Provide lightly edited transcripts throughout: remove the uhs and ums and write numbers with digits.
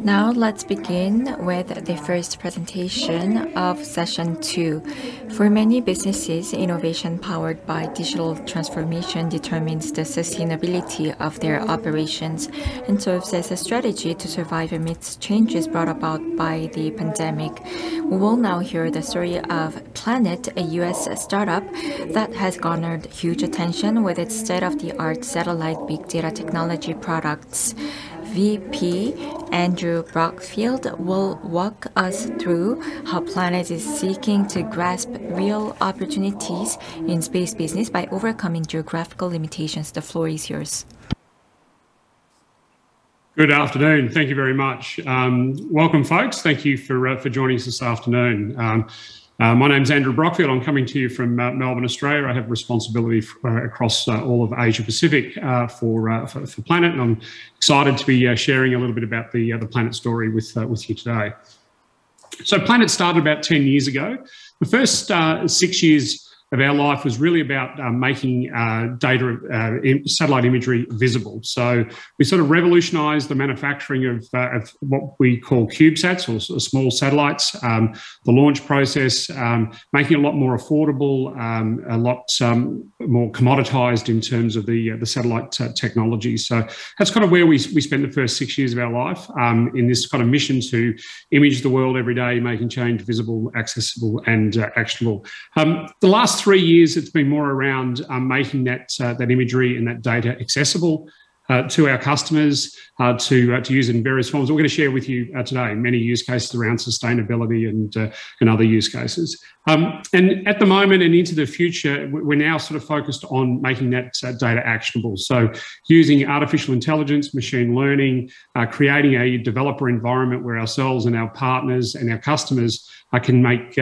Now let's begin with the first presentation of session 2. For many businesses, innovation powered by digital transformation determines the sustainability of their operations and serves as a strategy to survive amidst changes brought about by the pandemic. We will now hear the story of Planet, a US startup that has garnered huge attention with its state-of-the-art satellite big data technology products. VP Andrew Brockfield will walk us through how Planet is seeking to grasp real opportunities in space business by overcoming geographical limitations. The floor is yours. Good afternoon. Thank you very much. Welcome, folks. Thank you for joining us this afternoon. My name's Andrew Brockfield. I'm coming to you from Melbourne, Australia. I have responsibility across all of Asia Pacific for Planet, and I'm excited to be sharing a little bit about the Planet story with you today. So Planet started about 10 years ago. The first 6 years of our life was really about making satellite imagery visible. So we sort of revolutionised the manufacturing of what we call CubeSats, or small satellites, the launch process, making it a lot more affordable, a lot more commoditised in terms of the satellite technology. So that's kind of where we spent the first 6 years of our life in this kind of mission to image the world every day, making change visible, accessible and actionable. The last 3 years, it's been more around making that imagery and that data accessible to our customers to use it in various forms. We're going to share with you today many use cases around sustainability and other use cases. And at the moment and into the future, we're now sort of focused on making that data actionable. So using artificial intelligence, machine learning, creating a developer environment where ourselves and our partners and our customers can make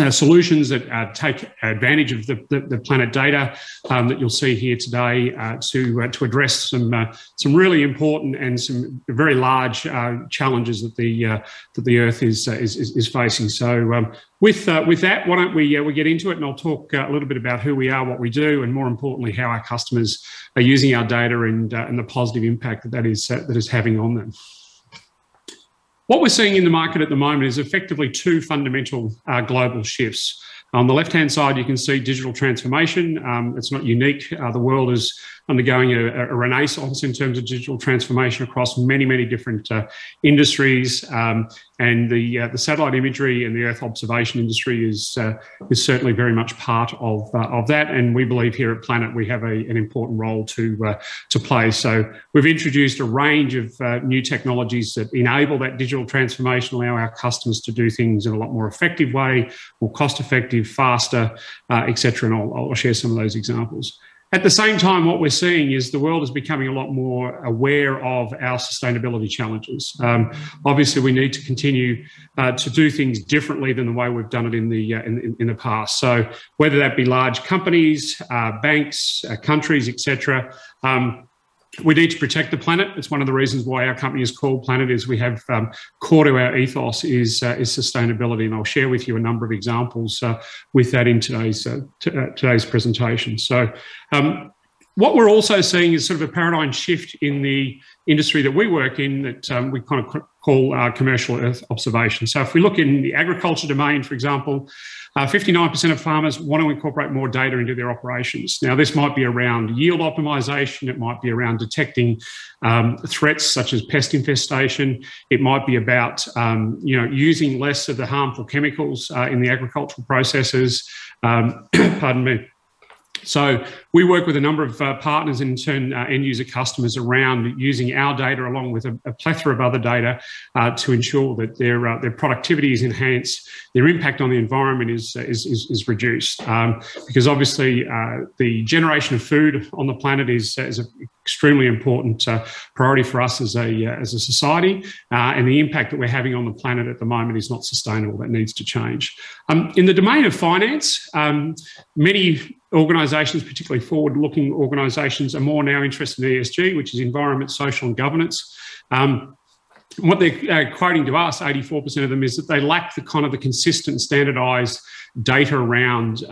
solutions that take advantage of the Planet data that you'll see here today to address some really important and some very large challenges that the Earth is facing. So with that, why don't we get into it, and I'll talk a little bit about who we are, what we do, and more importantly, how our customers are using our data and the positive impact that is having on them. What we're seeing in the market at the moment is effectively two fundamental global shifts. On the left-hand side, you can see digital transformation. It's not unique. The world is undergoing a renaissance in terms of digital transformation across many, many different industries. And the satellite imagery and the Earth observation industry is certainly very much part of that. And we believe here at Planet we have an important role to play. So we've introduced a range of new technologies that enable that digital transformation, allow our customers to do things in a lot more effective way, more cost-effective, faster, etc. And I'll share some of those examples. At the same time, what we're seeing is the world is becoming a lot more aware of our sustainability challenges. Obviously, we need to continue to do things differently than the way we've done it in the past. So whether that be large companies, banks, countries, etc., we need to protect the planet. It's one of the reasons why our company is called Planet. Is we have core to our ethos is sustainability, and I'll share with you a number of examples with that in today's presentation. So what we're also seeing is sort of a paradigm shift in the industry that we work in that we kind of call commercial Earth observation. So if we look in the agriculture domain, for example, 59% of farmers want to incorporate more data into their operations. Now, this might be around yield optimization. It might be around detecting threats such as pest infestation. It might be about using less of the harmful chemicals in the agricultural processes. Pardon me. So we work with a number of partners and in turn end user customers around using our data along with a plethora of other data to ensure that their productivity is enhanced, their impact on the environment is reduced. Because obviously the generation of food on the planet is an extremely important priority for us as a society, and the impact that we're having on the planet at the moment is not sustainable. That needs to change. In the domain of finance, many organisations, particularly forward-looking organisations, are more now interested in ESG, which is environment, social and governance. what they're quoting to us, 84% of them, is that they lack the kind of the consistent, standardised data around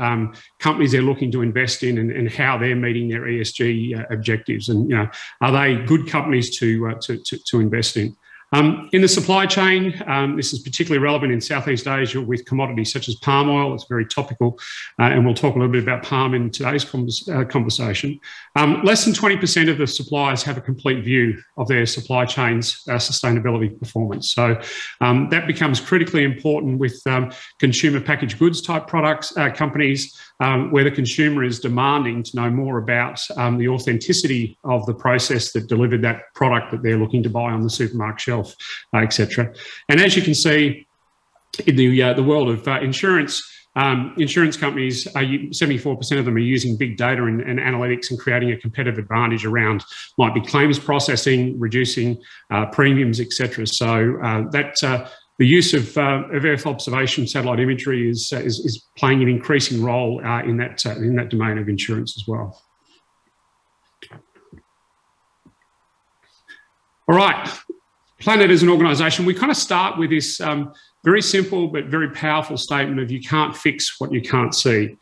companies they're looking to invest in and how they're meeting their ESG objectives, and are they good companies to invest in. In the supply chain, this is particularly relevant in Southeast Asia with commodities such as palm oil. It's very topical, and we'll talk a little bit about palm in today's conversation. Less than 20% of the suppliers have a complete view of their supply chain's sustainability performance. So that becomes critically important with consumer packaged goods type products, companies, where the consumer is demanding to know more about the authenticity of the process that delivered that product that they're looking to buy on the supermarket shelf, etc. And as you can see, in the world of insurance, insurance companies, 74% of them are using big data and analytics and creating a competitive advantage around, might be claims processing, reducing premiums, etc. So the use of Earth observation satellite imagery is playing an increasing role in that domain of insurance as well. All right, Planet as an organisation, we kind of start with this very simple but very powerful statement of you can't fix what you can't see.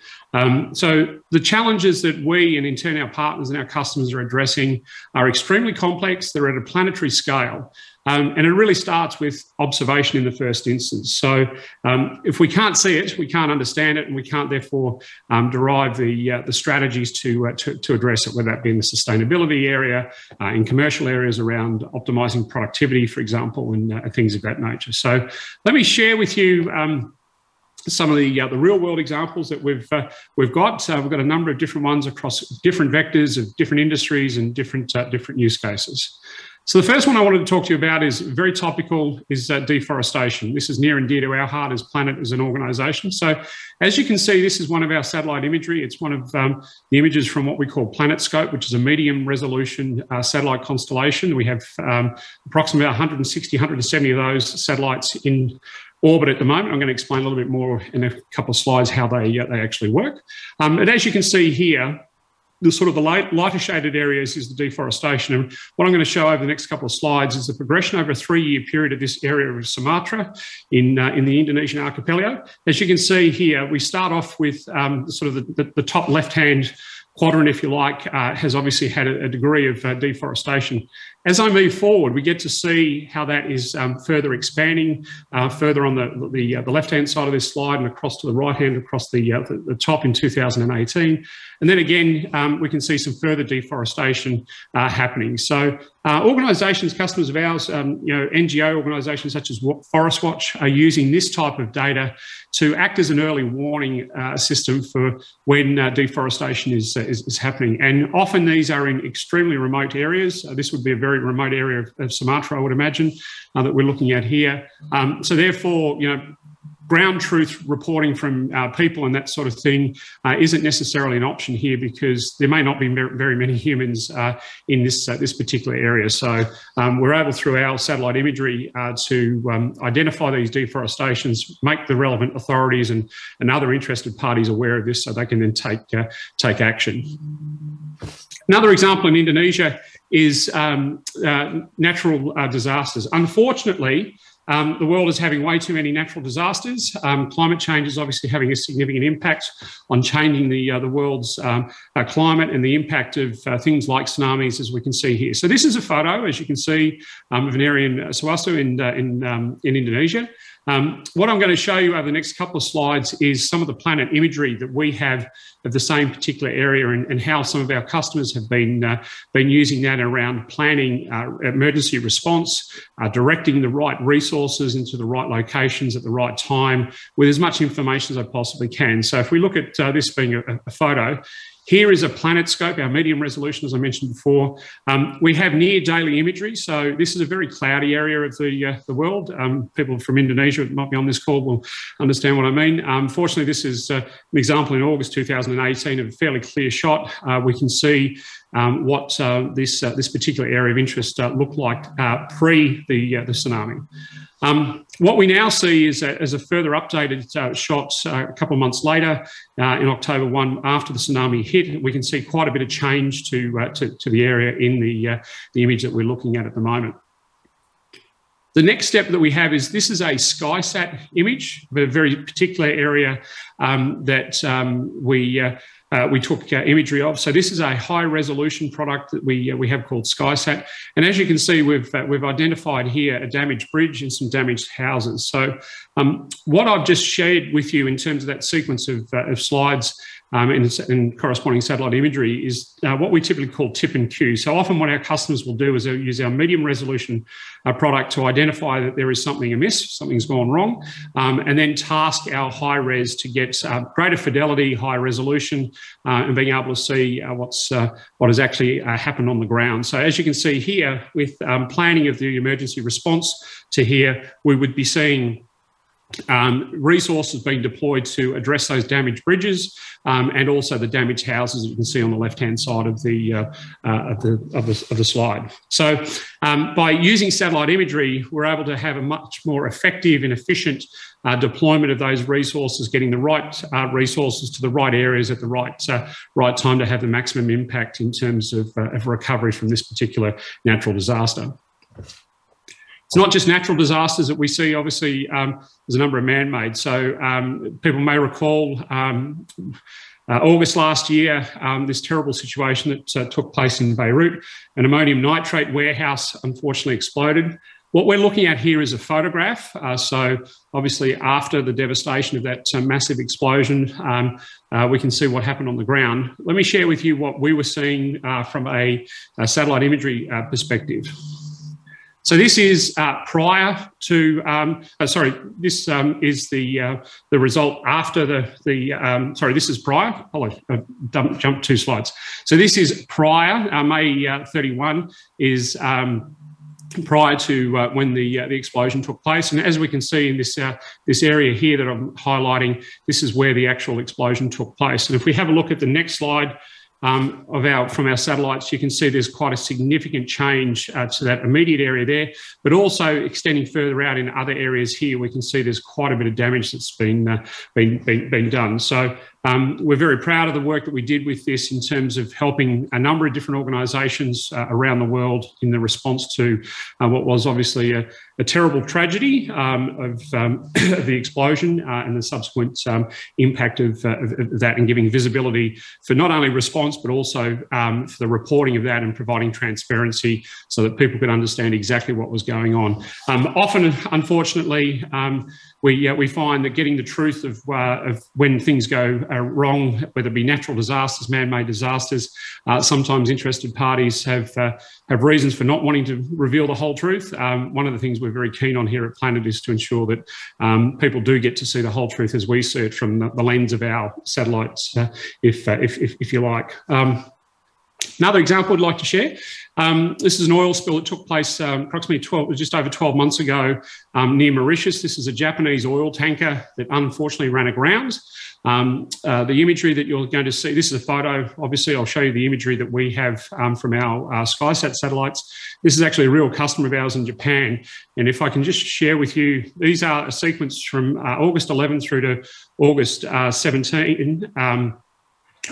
So the challenges that we and in turn our partners and our customers are addressing are extremely complex. They're at a planetary scale. And it really starts with observation in the first instance. So if we can't see it, we can't understand it, and we can't therefore derive the strategies to address it, whether that be in the sustainability area, in commercial areas around optimising productivity, for example, and things of that nature. So let me share with you some of the real world examples that we've got. We've got a number of different ones across different vectors of different industries and different use cases. So the first one I wanted to talk to you about is very topical, is deforestation. This is near and dear to our heart as Planet as an organisation. So as you can see, this is one of our satellite imagery. It's one of the images from what we call PlanetScope, which is a medium resolution satellite constellation. We have approximately 160, 170 of those satellites in orbit at the moment. I'm going to explain a little bit more in a couple of slides how they actually work. And as you can see here, the sort of the lighter shaded areas is the deforestation. And what I'm going to show over the next couple of slides is the progression over a 3-year period of this area of Sumatra in the Indonesian archipelago. As you can see here, we start off with sort of the top left-hand quadrant, if you like, has obviously had a degree of deforestation. As I move forward, we get to see how that is further expanding, further on the left-hand side of this slide and across to the right-hand, across the top in 2018. And then again, we can see some further deforestation happening. So organisations, customers of ours, NGO organisations such as Forest Watch are using this type of data to act as an early warning system for when deforestation is happening. And often these are in extremely remote areas. This would be a very remote area of Sumatra, I would imagine, that we're looking at here. So therefore, ground truth reporting from people and that sort of thing isn't necessarily an option here, because there may not be very many humans in this particular area. So we're able, through our satellite imagery, to identify these deforestations, make the relevant authorities and other interested parties aware of this, so they can then take action. Another example in Indonesia is natural disasters. Unfortunately, the world is having way too many natural disasters. Climate change is obviously having a significant impact on changing the world's climate, and the impact of things like tsunamis, as we can see here. So this is a photo, as you can see, of an area in Suasu in Indonesia. What I'm going to show you over the next couple of slides is some of the Planet imagery that we have of the same particular area, and how some of our customers have been using that around planning emergency response, directing the right resources into the right locations at the right time with as much information as I possibly can. So if we look at this being a photo, here is a PlanetScope, our medium resolution, as I mentioned before. We have near daily imagery. So this is a very cloudy area of the world. People from Indonesia that might be on this call will understand what I mean. Fortunately, this is an example in August 2018 of a fairly clear shot. We can see what this particular area of interest looked like pre the tsunami. What we now see is as a further updated shot a couple of months later, in October 1, after the tsunami hit, we can see quite a bit of change to the area in the image that we're looking at the moment. The next step that we have is this is a SkySat image, a very particular area that we took imagery of. So this is a high resolution product that we have called SkySat. And as you can see, we've identified here a damaged bridge and some damaged houses. So what I've just shared with you in terms of that sequence of slides and corresponding satellite imagery is what we typically call tip and cue. So often what our customers will do is they'll use our medium resolution product to identify that there is something amiss, something's gone wrong, and then task our high res to get greater fidelity, high resolution, and being able to see what has actually happened on the ground. So as you can see here, with planning of the emergency response to here, we would be seeing resources being deployed to address those damaged bridges and also the damaged houses that you can see on the left-hand side of the slide. So by using satellite imagery, we're able to have a much more effective and efficient deployment of those resources, getting the right resources to the right areas at the right time to have the maximum impact in terms of recovery from this particular natural disaster. It's not just natural disasters that we see, obviously, there's a number of man-made. So people may recall August last year, this terrible situation that took place in Beirut. An ammonium nitrate warehouse unfortunately exploded. What we're looking at here is a photograph. So obviously after the devastation of that massive explosion, we can see what happened on the ground. Let me share with you what we were seeing from a satellite imagery perspective. So this is prior to, this is the result after this is prior. I jumped 2 slides. So this is prior, May 31 is prior to when the explosion took place. And as we can see in this area here that I'm highlighting, this is where the actual explosion took place. And if we have a look at the next slide, from our satellites, you can see there's quite a significant change to that immediate area there, but also extending further out in other areas here, we can see there's quite a bit of damage that's been done. So we're very proud of the work that we did with this in terms of helping a number of different organisations around the world in the response to what was obviously a terrible tragedy of the explosion and the subsequent impact of that, and giving visibility for not only response but also for the reporting of that and providing transparency so that people could understand exactly what was going on. Often, unfortunately, we find that getting the truth of when things go wrong, whether it be natural disasters, man-made disasters, sometimes interested parties have reasons for not wanting to reveal the whole truth. One of the things we're very keen on here at Planet is to ensure that people do get to see the whole truth as we see it from the lens of our satellites, if you like. Another example I'd like to share. This is an oil spill that took place approximately just over 12 months ago near Mauritius. This is a Japanese oil tanker that unfortunately ran aground. The imagery that you're going to see, this is a photo. Obviously, I'll show you the imagery that we have from our SkySat satellites. This is actually a real customer of ours in Japan. And if I can just share with you, these are a sequence from August 11 through to August 17.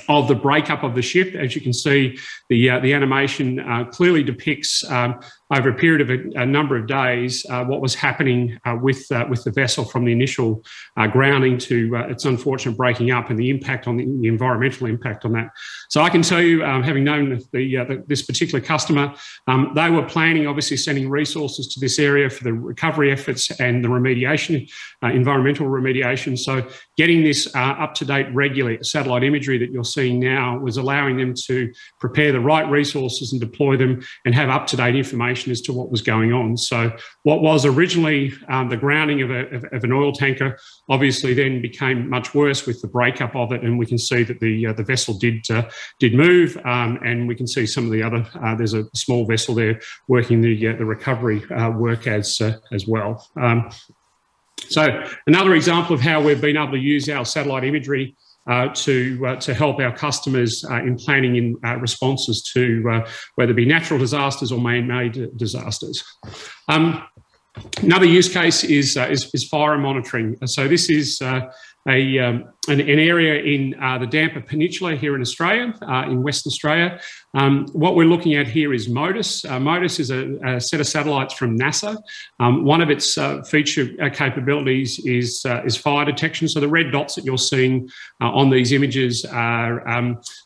Of the breakup of the ship. As you can see, the animation clearly depicts over a period of a number of days what was happening with the vessel from the initial grounding to its unfortunate breaking up, and the impact on the environmental impact on that. So I can tell you, having known this particular customer, they were planning, obviously, sending resources to this area for the recovery efforts and the remediation, environmental remediation. So getting this up-to-date regular satellite imagery that you're seeing now was allowing them to prepare the right resources and deploy them and have up-to-date information as to what was going on. So what was originally the grounding of an oil tanker obviously then became much worse with the breakup of it, and we can see that the vessel did move, and we can see some of the other, there's a small vessel there working the recovery work as well. So another example of how we've been able to use our satellite imagery to help our customers in planning in responses to whether it be natural disasters or man-made disasters. Another use case is fire monitoring. So this is an area in the Dampier Peninsula here in Australia, in Western Australia. What we're looking at here is MODIS. MODIS is a set of satellites from NASA. One of its feature capabilities is fire detection. So the red dots that you're seeing on these images are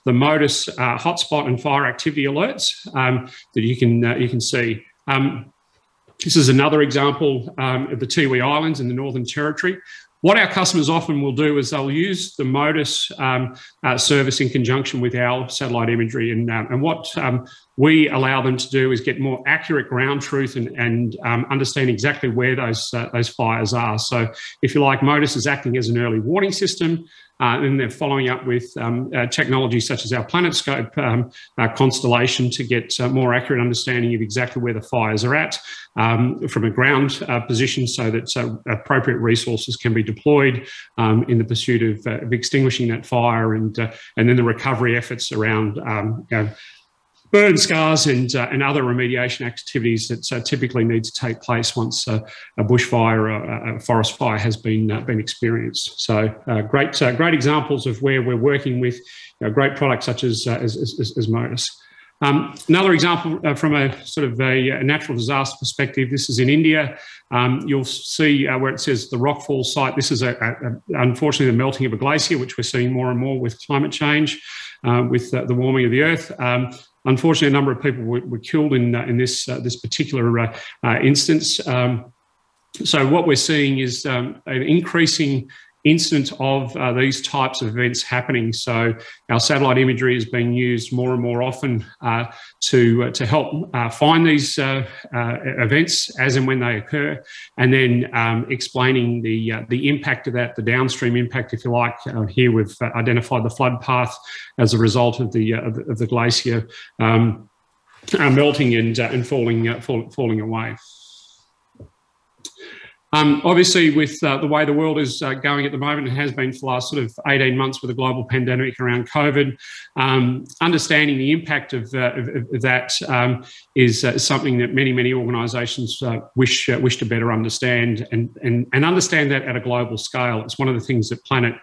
the MODIS hotspot and fire activity alerts that you can see. This is another example of the Tiwi Islands in the Northern Territory. What our customers often will do is they'll use the MODIS service in conjunction with our satellite imagery, and what we allow them to do is get more accurate ground truth and understand exactly where those fires are. So, if you like, MODIS is acting as an early warning system. And they're following up with technology such as our PlanetScope constellation to get more accurate understanding of exactly where the fires are at from a ground position, so that appropriate resources can be deployed in the pursuit of extinguishing that fire, and then the recovery efforts around burn scars and other remediation activities that typically need to take place once a bushfire or a forest fire has been experienced. So great examples of where we're working with great products such as MODIS. Another example from a sort of a natural disaster perspective, this is in India. You'll see where it says the Rockfall site. This is unfortunately the melting of a glacier, which we're seeing more and more with climate change, with the warming of the earth. Unfortunately, a number of people were killed in this particular instance. So what we're seeing is an increasing incidence of these types of events happening. So our satellite imagery is being used more and more often to help find these events as and when they occur, and then explaining the impact of that, the downstream impact, if you like. Here we've identified the flood path as a result of the glacier melting and falling away. Obviously, with the way the world is going at the moment, it has been for the last sort of 18 months with a global pandemic around COVID, understanding the impact of that is something that many organisations wish to better understand and understand that at a global scale. It's one of the things that Planet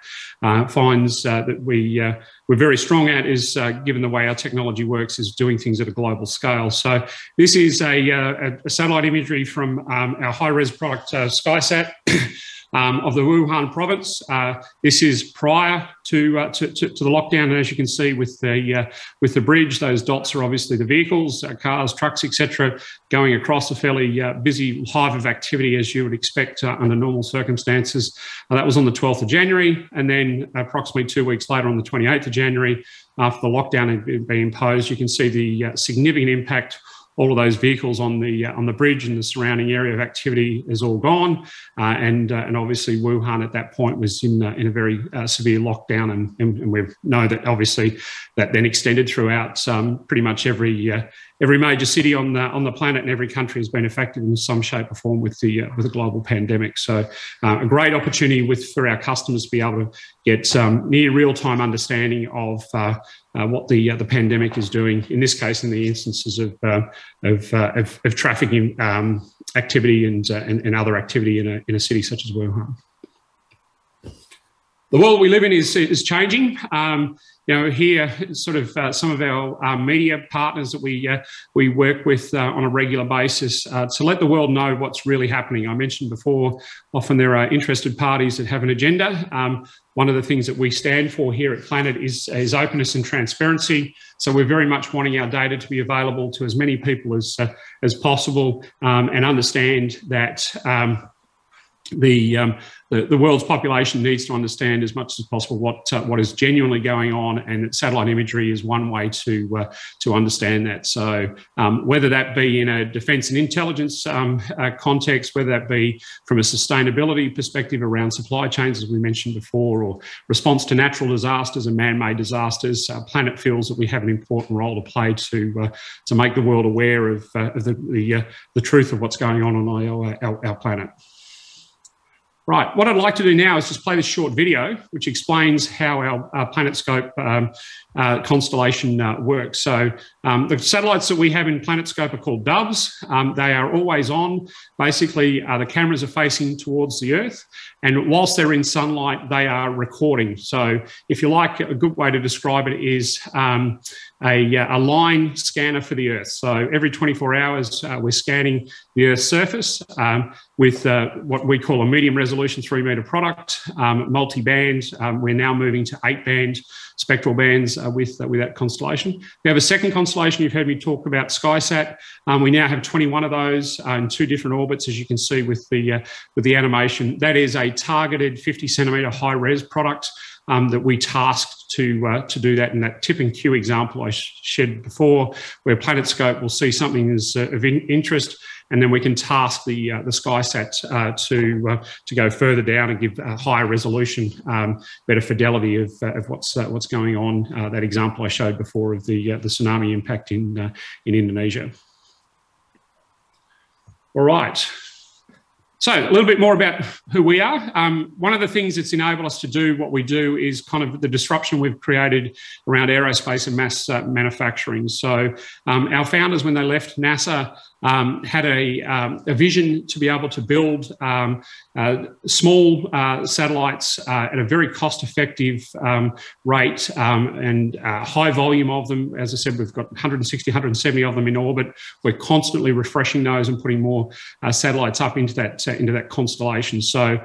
finds that we're very strong at, is given the way our technology works, is doing things at a global scale. So this is a satellite imagery from our high-res product SkySat of the Wuhan province. This is prior to the lockdown, and as you can see with the bridge, those dots are obviously the vehicles, cars, trucks, etc., going across a fairly busy hive of activity, as you would expect under normal circumstances. That was on the 12th of January, and then approximately 2 weeks later, on the 28th of January, after the lockdown had been imposed, you can see the significant impact. All of those vehicles on the bridge and the surrounding area of activity is all gone, and obviously Wuhan at that point was in a very severe lockdown, and we know that obviously that then extended throughout pretty much every major city on the planet, and every country has been affected in some shape or form with the global pandemic. So a great opportunity for our customers to be able to get near real-time understanding of what the pandemic is doing. In this case, in the instances of trafficking activity and other activity in a city such as Wuhan. The world we live in is changing. Here, sort of some of our media partners that we work with on a regular basis to let the world know what's really happening. I mentioned before, often there are interested parties that have an agenda. One of the things that we stand for here at Planet is openness and transparency. So we're very much wanting our data to be available to as many people as possible, and understand that the world's population needs to understand as much as possible what is genuinely going on, and that satellite imagery is one way to understand that. So whether that be in a defence and intelligence context, whether that be from a sustainability perspective around supply chains, as we mentioned before, or response to natural disasters and man-made disasters, Planet feels that we have an important role to play to make the world aware of the truth of what's going on our planet. Right, what I'd like to do now is just play this short video, which explains how our PlanetScope constellation works. So the satellites that we have in PlanetScope are called doves. They are always on. Basically, the cameras are facing towards the Earth, and whilst they're in sunlight, they are recording. So if you like, a good way to describe it is a line scanner for the Earth. So every 24 hours, we're scanning the Earth's surface with what we call a medium resolution 3-metre product, multi-band. We're now moving to 8-band spectral bands with that constellation. We have a second constellation. You've heard me talk about SkySat. We now have 21 of those in 2 different orbits, as you can see with the animation. That is a targeted 50-centimetre high-res product that we tasked to do that in that tip and cue example I shared before, where PlanetScope will see something as of interest, and then we can task the SkySat to go further down and give a higher resolution, better fidelity of what's going on. That example I showed before of the tsunami impact in Indonesia. All right. So a little bit more about who we are. One of the things that's enabled us to do what we do is kind of the disruption we've created around aerospace and mass manufacturing. So our founders, when they left NASA, had a vision to be able to build small satellites at a very cost-effective rate and high volume of them. As I said, we've got 160, 170 of them in orbit. We're constantly refreshing those and putting more satellites up into that constellation. So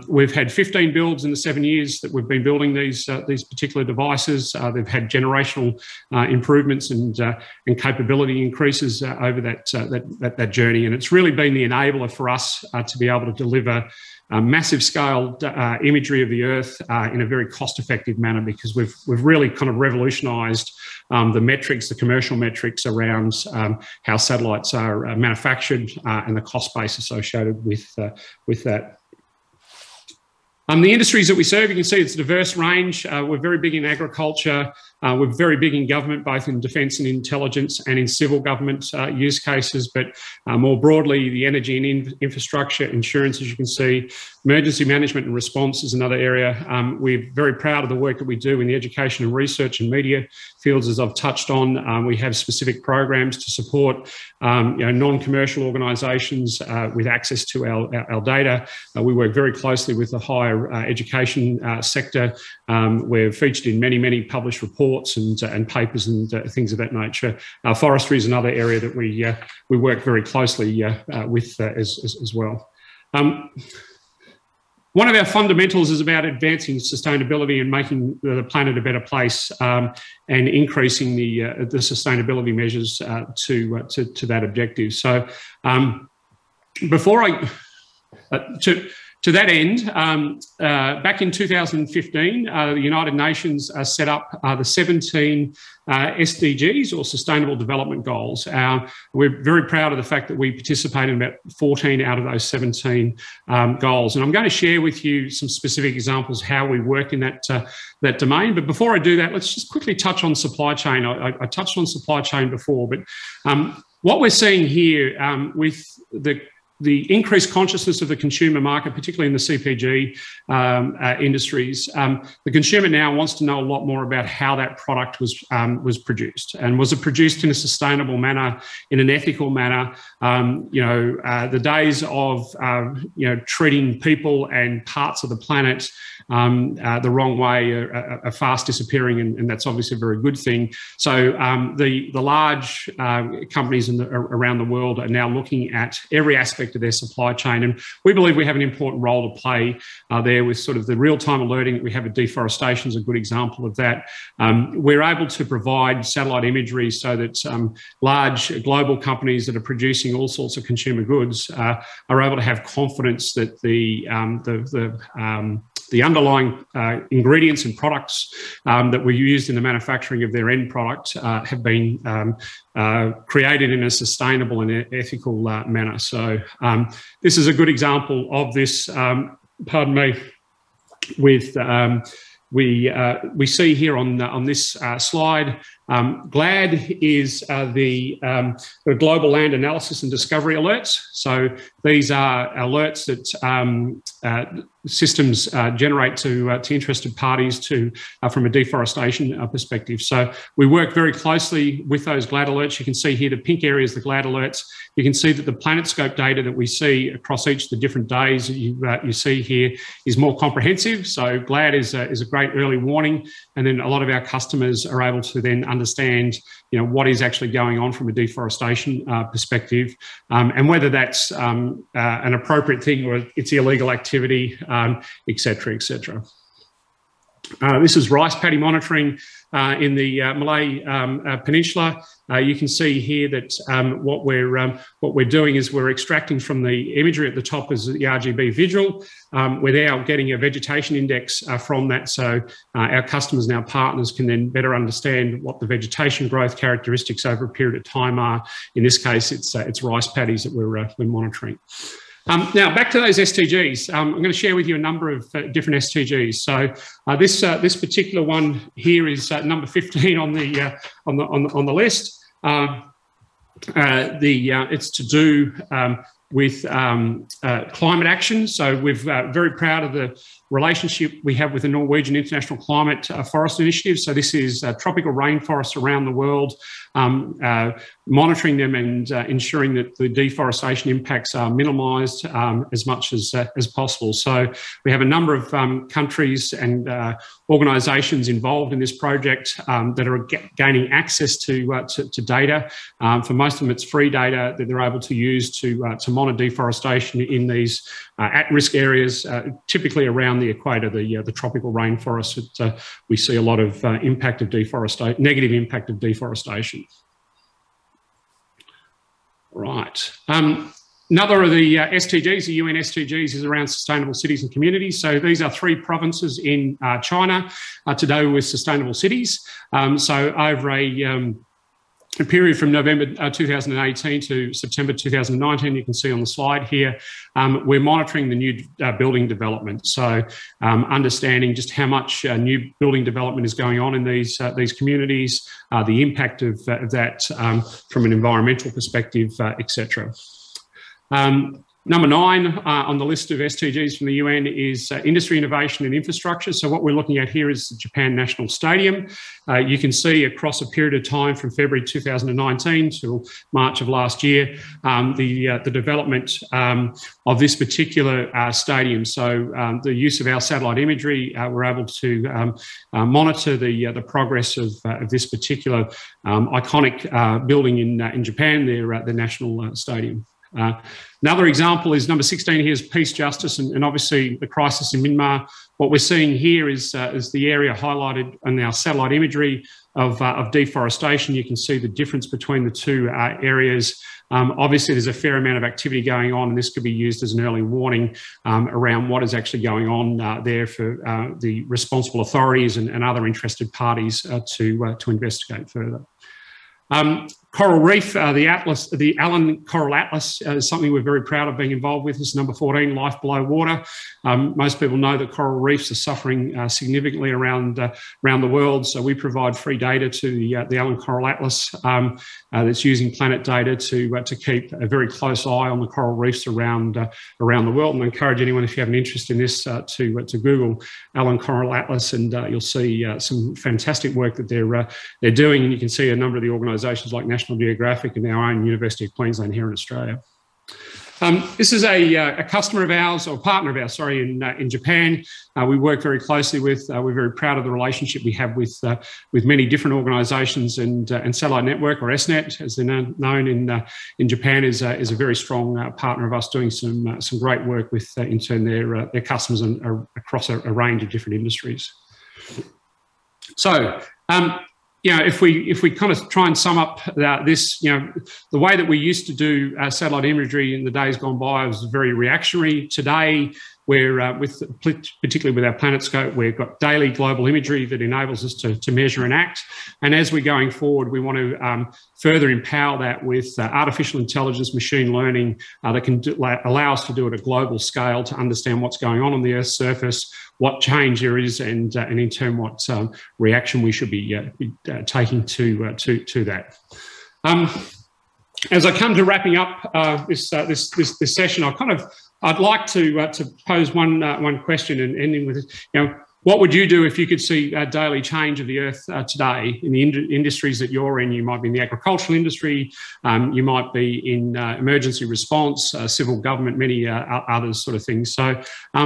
we've had 15 builds in the 7 years that we've been building these particular devices. They've had generational improvements and capability increases over that journey, and it's really been the enabler for us to be able to deliver massive scale imagery of the Earth in a very cost-effective manner, because we've really kind of revolutionised the metrics, the commercial metrics around how satellites are manufactured and the cost base associated with that. The industries that we serve, you can see it's a diverse range. We're very big in agriculture. We're very big in government, both in defence and intelligence and in civil government use cases, but more broadly, the energy and infrastructure, insurance, as you can see. Emergency management and response is another area. We're very proud of the work that we do in the education and research and media fields, as I've touched on. We have specific programs to support non-commercial organisations with access to our data. We work very closely with the higher education sector. We're featured in many published reports and papers and things of that nature. Forestry is another area that we work very closely with as well. One of our fundamentals is about advancing sustainability and making the planet a better place and increasing the sustainability measures to that objective. So before to that end, back in 2015, the United Nations set up the 17 SDGs, or Sustainable Development Goals. We're very proud of the fact that we participate in about 14 out of those 17 goals. And I'm going to share with you some specific examples how we work in that domain. But before I do that, let's just quickly touch on supply chain. I touched on supply chain before, but what we're seeing here with the increased consciousness of the consumer market, particularly in the CPG industries, the consumer now wants to know a lot more about how that product was produced, and was it produced in a sustainable manner, in an ethical manner. The days of treating people and parts of the planet the wrong way are fast disappearing, and that's obviously a very good thing. So the large companies around the world are now looking at every aspect of their supply chain, and we believe we have an important role to play there with sort of the real-time alerting that we have at Deforestation is a good example of that. We're able to provide satellite imagery so that large global companies that are producing all sorts of consumer goods are able to have confidence that the underlying ingredients and products that were used in the manufacturing of their end product have been created in a sustainable and ethical manner. So this is a good example of this, pardon me, with we see here on this slide GLAD is the Global Land Analysis and Discovery Alerts. So these are alerts that systems generate to interested parties from a deforestation perspective. So we work very closely with those GLAD alerts. You can see here the pink area is the GLAD alerts. You can see that the PlanetScope data that we see across each of the different days that you see here is more comprehensive. So GLAD is a great early warning, and then a lot of our customers are able to then understand, what is actually going on from a deforestation perspective, and whether that's an appropriate thing or it's illegal activity, et cetera, et cetera. This is rice paddy monitoring in the Malay Peninsula. You can see here that what we're doing is we're extracting from the imagery at the top is the RGB visual. We're now getting a vegetation index from that, so our customers and our partners can then better understand what the vegetation growth characteristics over a period of time are. In this case, it's rice paddies that we're monitoring. Now, back to those SDGs. I'm going to share with you a number of different SDGs. So this particular one here is number 15 on the list. It's to do with climate action. So we're very proud of the relationship we have with the Norwegian International Climate Forest Initiative. So this is tropical rainforests around the world, monitoring them and ensuring that the deforestation impacts are minimised as much as possible. So we have a number of countries and organisations involved in this project that are gaining access to data. For most of them, it's free data that they're able to use to monitor deforestation in these at-risk areas, typically around the equator, the tropical rainforests. That we see a lot of impact of deforestation, negative impact of deforestation. Right. Another of the SDGs, the UN SDGs, is around sustainable cities and communities. So these are 3 provinces in China to do with sustainable cities. So over a period from November 2018 to September 2019, you can see on the slide here, we're monitoring the new building development. So understanding just how much new building development is going on in these communities, the impact of that from an environmental perspective, etc. Number 9 on the list of SDGs from the UN is industry, innovation and infrastructure. So what we're looking at here is the Japan National Stadium. You can see across a period of time from February 2019 till March of last year, the development of this particular stadium. So the use of our satellite imagery, we're able to monitor the progress of this particular iconic building in Japan, their national stadium. Another example is number 16 here is peace, justice, and obviously the crisis in Myanmar. What we're seeing here is the area highlighted in our satellite imagery of deforestation. You can see the difference between the 2 areas. Obviously, there's a fair amount of activity going on, and this could be used as an early warning around what is actually going on there for the responsible authorities and other interested parties to investigate further. Coral Reef, the Allen Coral Atlas is something we're very proud of being involved with. This is number 14, Life Below Water. Most people know that coral reefs are suffering significantly around the world, so we provide free data to the Allen Coral Atlas that's using Planet data to keep a very close eye on the coral reefs around the world. And I encourage anyone, if you have an interest in this, to Google Allen Coral Atlas, and you'll see some fantastic work that they're doing. And you can see a number of the organisations like National Geographic and our own University of Queensland here in Australia. This is a customer of ours, or partner of ours, sorry, in Japan. We work very closely with. We're very proud of the relationship we have with many different organisations, and Satellite Network, or SNET, as they're known in Japan, is a very strong partner of us, doing some great work with in turn their customers across a range of different industries. So. If we kind of try and sum up this, the way that we used to do satellite imagery in the days gone by was very reactionary. Today, we're particularly with our PlanetScope, we've got daily global imagery that enables us to measure and act. And as we're going forward, we want to further empower that with artificial intelligence, machine learning that can allow us to do it at a global scale to understand what's going on the Earth's surface, what change there is, and in turn what reaction we should be taking to that. As I come to wrapping up this session, I'd like to pose one question and ending with, what would you do if you could see a daily change of the Earth today in the industries that you're in? You might be in the agricultural industry, you might be in emergency response, civil government, many other sort of things. So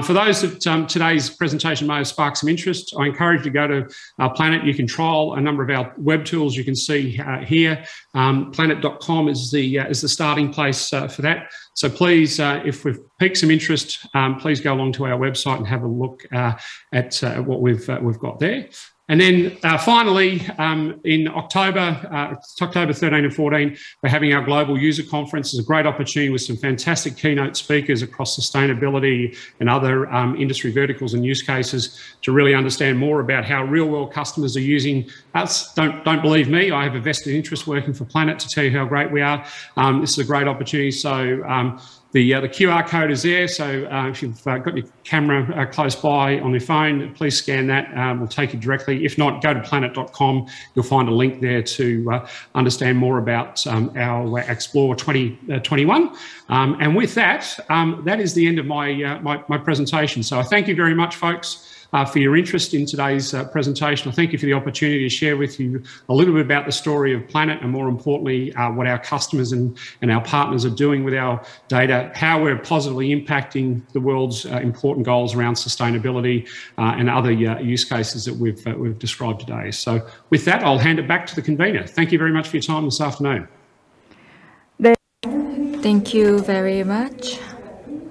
for those that today's presentation may have sparked some interest, I encourage you to go to our Planet. You can trial a number of our web tools you can see here. Planet.com is the starting place for that. So please, if we've piqued some interest, please go along to our website and have a look at what we've got there. And then finally, in October, October 13 and 14, we're having our global user conference. It's a great opportunity with some fantastic keynote speakers across sustainability and other industry verticals and use cases to really understand more about how real world customers are using us. Don't believe me, I have a vested interest working for Planet to tell you how great we are. This is a great opportunity. So the QR code is there, so if you've got your camera close by on your phone, please scan that. We'll take you directly. If not, go to planet.com. You'll find a link there to understand more about our Explore 2021. And with that, that is the end of my presentation. So I thank you very much, folks, for your interest in today's presentation. I thank you for the opportunity to share with you a little bit about the story of Planet and, more importantly, what our customers and our partners are doing with our data, how we're positively impacting the world's important goals around sustainability and other use cases that we've described today. So with that, I'll hand it back to the convener. Thank you very much for your time this afternoon. Thank you very much,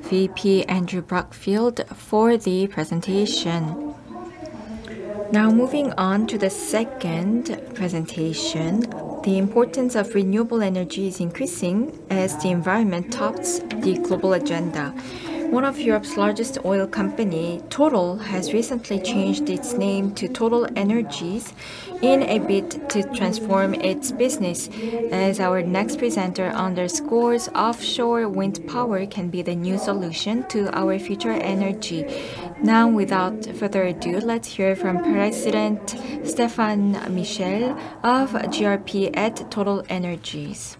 VP Andrew Brockfield, for the presentation. Now moving on to the second presentation, the importance of renewable energy is increasing as the environment tops the global agenda. One of Europe's largest oil company, Total, has recently changed its name to TotalEnergies in a bid to transform its business. As our next presenter underscores, offshore wind power can be the new solution to our future energy. Now, without further ado, let's hear from President Stéphane Michel of GRP at TotalEnergies.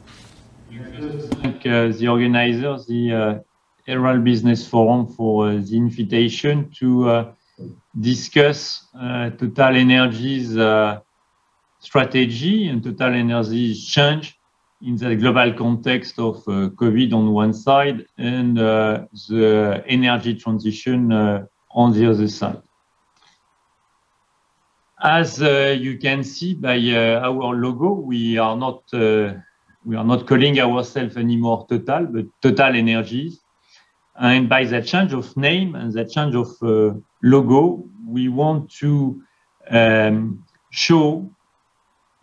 Thank the organizers, the Herald Business Forum, for the invitation to discuss TotalEnergies' strategy and TotalEnergies' change in the global context of COVID on one side and the energy transition on the other side. As you can see by our logo, we are not calling ourselves anymore Total, but TotalEnergies. And by that change of name and that change of logo, we want to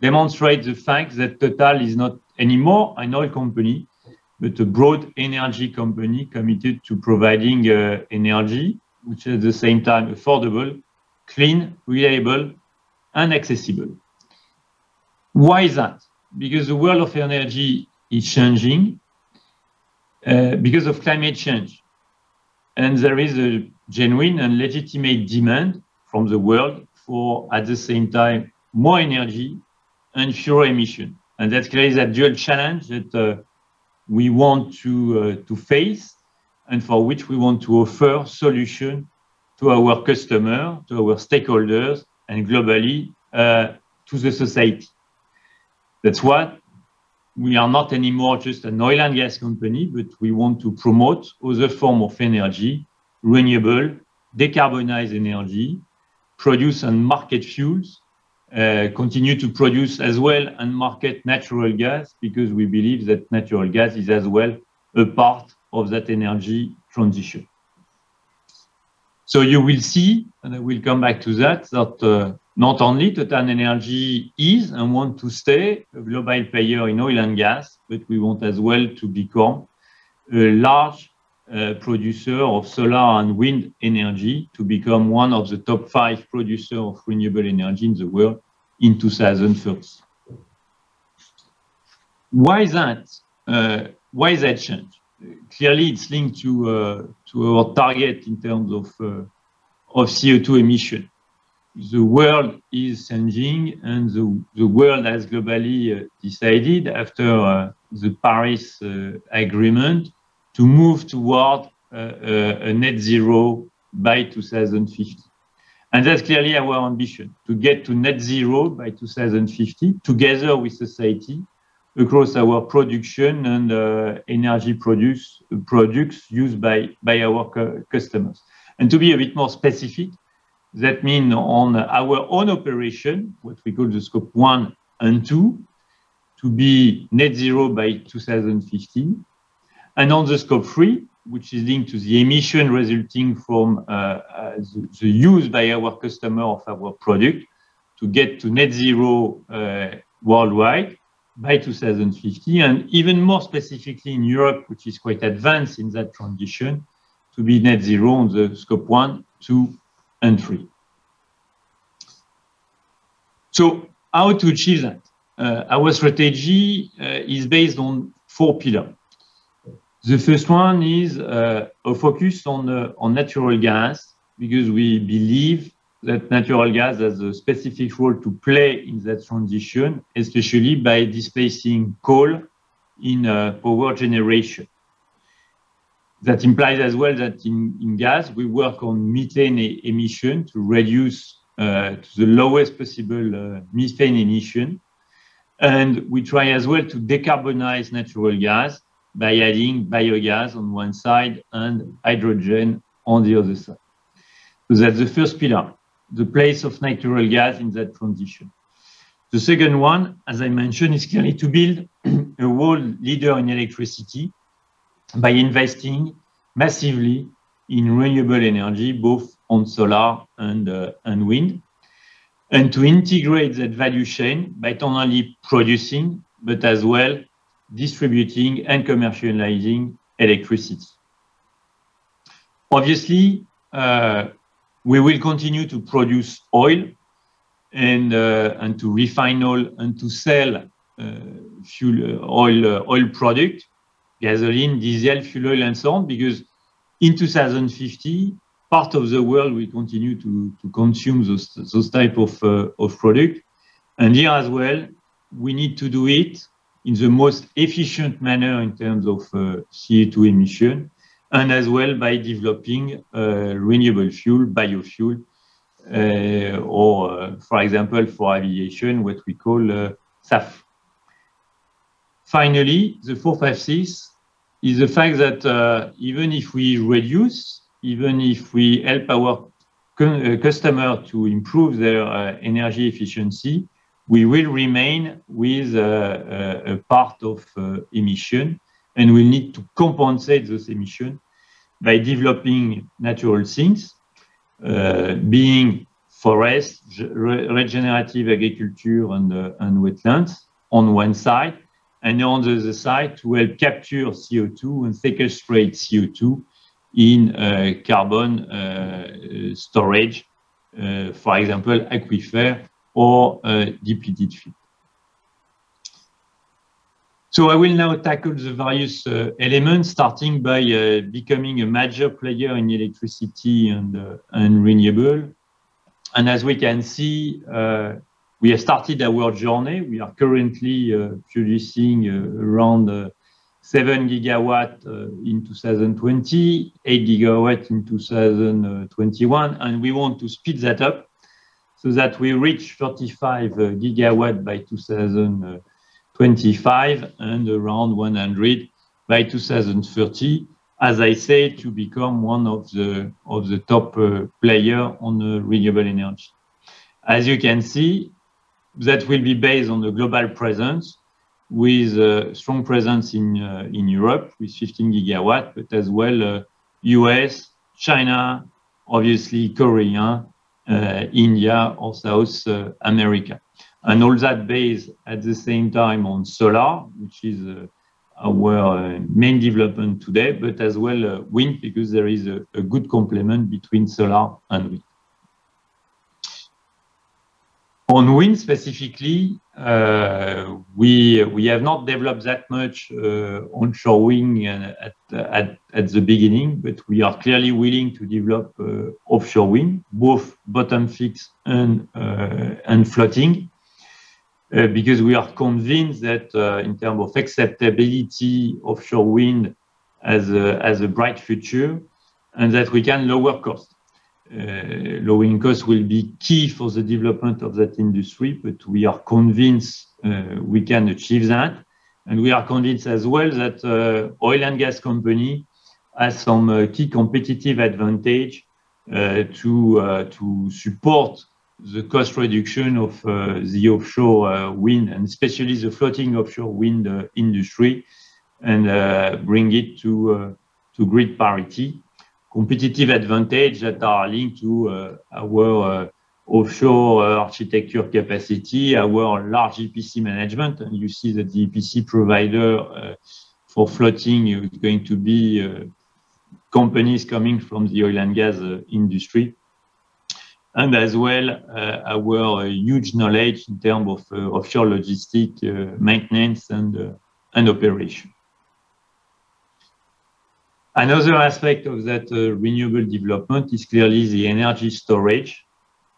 demonstrate the fact that Total is not anymore an oil company, but a broad energy company committed to providing energy, which is at the same time affordable, clean, reliable, and accessible. Why is that? Because the world of energy is changing because of climate change. And there is a genuine and legitimate demand from the world for, at the same time, more energy and fewer emissions. And that creates a dual challenge that we want to face and for which we want to offer solutions to our customers, to our stakeholders, and globally to the society. That's why we are not anymore just an oil and gas company, but we want to promote other forms of energy, renewable, decarbonized energy, produce and market fuels, continue to produce as well and market natural gas, because we believe that natural gas is as well a part of that energy transition. So you will see, and I will come back to that, that not only TotalEnergies is and want to stay a global player in oil and gas, but we want as well to become a large producer of solar and wind energy to become one of the top 5 producers of renewable energy in the world in 2030. Why is that? Why is that change? Clearly, it's linked to our target in terms of CO2 emission. The world is changing, and the world has globally decided after the Paris Agreement to move toward a net zero by 2050. And that's clearly our ambition, to get to net zero by 2050, together with society, across our production and energy products used by our customers. And to be a bit more specific, that means on our own operation, what we call the scope 1 and 2, to be net zero by 2050. And on the scope 3, which is linked to the emission resulting from the use by our customer of our product, to get to net zero worldwide by 2050, and even more specifically in Europe, which is quite advanced in that transition, to be net zero on the scope 1, 2, and 3. So how to achieve that? Our strategy is based on 4 pillars. The first one is a focus on natural gas, because we believe that natural gas has a specific role to play in that transition, especially by displacing coal in power generation. That implies as well that in gas, we work on methane emission to reduce to the lowest possible methane emission. And we try as well to decarbonize natural gas by adding biogas on one side and hydrogen on the other side. So that's the first pillar, the place of natural gas in that transition. The second one, as I mentioned, is clearly to build a world leader in electricity by investing massively in renewable energy, both on solar and wind, and to integrate that value chain by not only producing, but as well distributing and commercializing electricity. Obviously, we will continue to produce oil and to refine oil and to sell oil product, gasoline, diesel, fuel oil, and so on, because in 2050, part of the world will continue to consume those type of product. And here as well, we need to do it in the most efficient manner in terms of CO2 emission, and as well by developing renewable fuel, biofuel, or for example, for aviation, what we call SAF. Finally, the 4th axis is the fact that even if we reduce, even if we help our customer to improve their energy efficiency, we will remain with a part of emission, and we need to compensate those emissions by developing natural things, being forest, regenerative agriculture, and wetlands on one side, and on the other side to help capture CO2 and sequestrate CO2 in carbon storage, for example, aquifer or depleted field. So I will now tackle the various elements, starting by becoming a major player in electricity and renewable. And as we can see, we have started our journey. We are currently producing around 7 gigawatts in 2020, 8 gigawatts in 2021, and we want to speed that up so that we reach 35 gigawatts by 2025 and around 100 by 2030, as I say, to become one of the top player on renewable energy. As you can see, that will be based on the global presence, with a strong presence in Europe with 15 gigawatts, but as well US, China, obviously Korea, India, or South America. And all that based at the same time on solar, which is our main development today, but as well wind, because there is a good complement between solar and wind. On wind specifically, we have not developed that much onshore wind at the beginning, but we are clearly willing to develop offshore wind, both bottom fixed and floating, because we are convinced that in terms of acceptability, offshore wind has a bright future, and that we can lower costs. Lowering costs will be key for the development of that industry, but we are convinced we can achieve that. And we are convinced as well that oil and gas company has some key competitive advantage to support the cost reduction of the offshore wind, and especially the floating offshore wind industry, and bring it to grid parity. Competitive advantage that are linked to our offshore architecture capacity, our large EPC management. And you see that the EPC provider for floating is going to be companies coming from the oil and gas industry. And as well, our huge knowledge in terms of offshore logistic maintenance and operation. Another aspect of that renewable development is clearly the energy storage,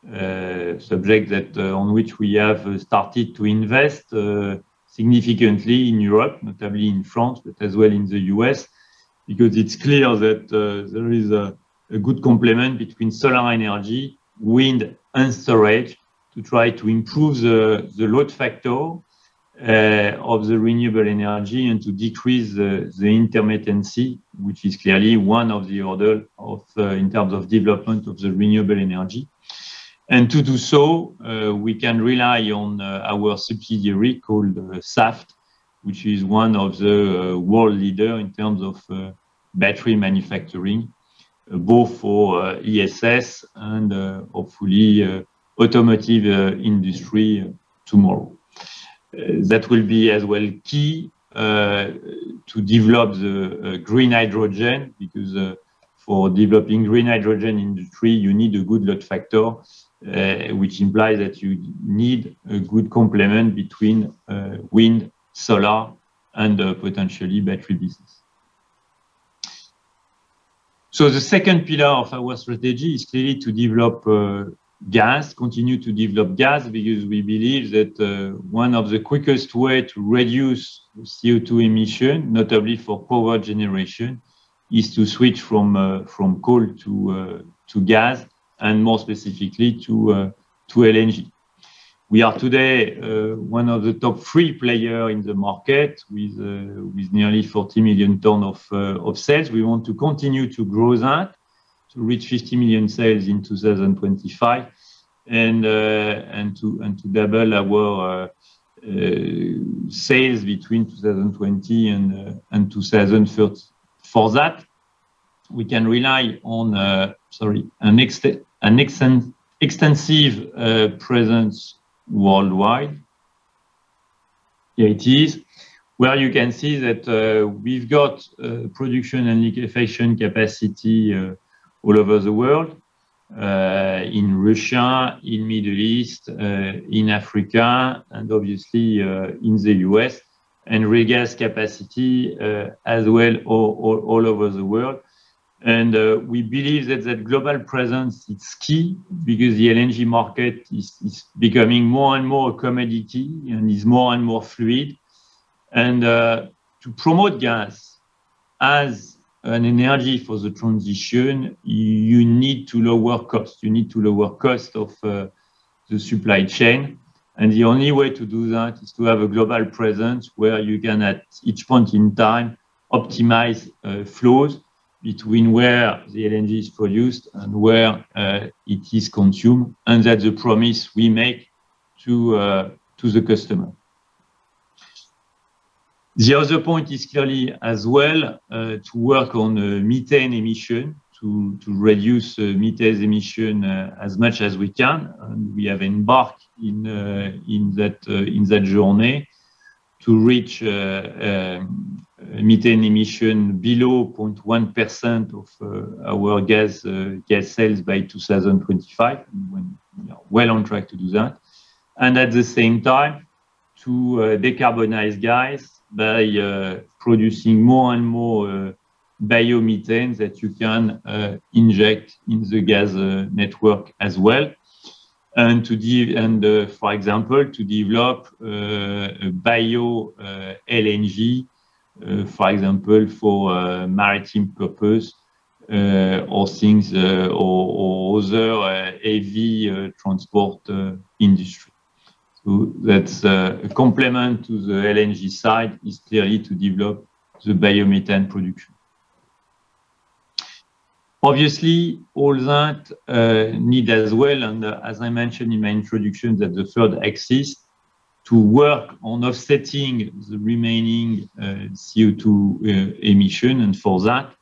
subject that on which we have started to invest significantly in Europe, notably in France, but as well in the US, because it's clear that there is a good complement between solar energy, wind, and storage to try to improve the load factor of the renewable energy and to decrease the intermittency, which is clearly one of the order of in terms of development of the renewable energy. And to do so, we can rely on our subsidiary called Saft, which is one of the world leader in terms of battery manufacturing, both for ESS and hopefully automotive industry tomorrow. That will be as well key to develop the green hydrogen, because for developing green hydrogen industry, you need a good load factor, which implies that you need a good complement between wind, solar, and potentially battery business. So the second pillar of our strategy is clearly to develop gas, continue to develop gas, because we believe that one of the quickest way to reduce CO2 emission, notably for power generation, is to switch from coal to gas, and more specifically to LNG. We are today one of the top 3 players in the market with nearly 40 million tons of sales. We want to continue to grow that, to reach 50 million sales in 2025, and to double our sales between 2020 and 2030. For that, we can rely on an extensive presence worldwide. Here it is, where you can see that we've got production and liquefaction capacity all over the world, in Russia, in Middle East, in Africa, and obviously in the US, and regas capacity as well all over the world. And we believe that global presence is key, because the LNG market is becoming more and more a commodity and is more and more fluid. And to promote gas as an energy for the transition, you need to lower cost. You need to lower cost of the supply chain. And the only way to do that is to have a global presence where you can, at each point in time, optimize flows between where the LNG is produced and where it is consumed. And that's the promise we make to the customer. The other point is clearly as well to work on methane emission, to reduce methane emission as much as we can. And we have embarked in that journey to reach a methane emission below 0.1% of our gas sales by 2025, when we are well on track to do that. And at the same time, to decarbonize gas by producing more and more biomethane that you can inject in the gas network as well. And for example, to develop bio LNG, for example, for maritime purpose or things or other heavy transport industry. So that's a complement to the LNG side is clearly to develop the biomethane production. Obviously, all that need as well, and as I mentioned in my introduction, that the third axis to work on offsetting the remaining CO2 emission, and for that,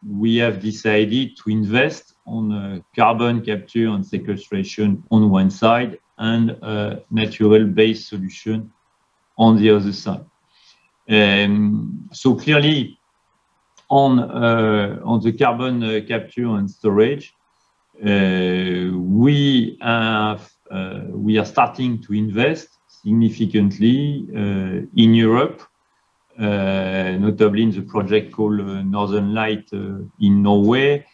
we have decided to invest on carbon capture and sequestration on one side and natural-based solution on the other side. So clearly, on the carbon capture and storage, we are starting to invest significantly in Europe, notably in the project called Northern Light in Norway,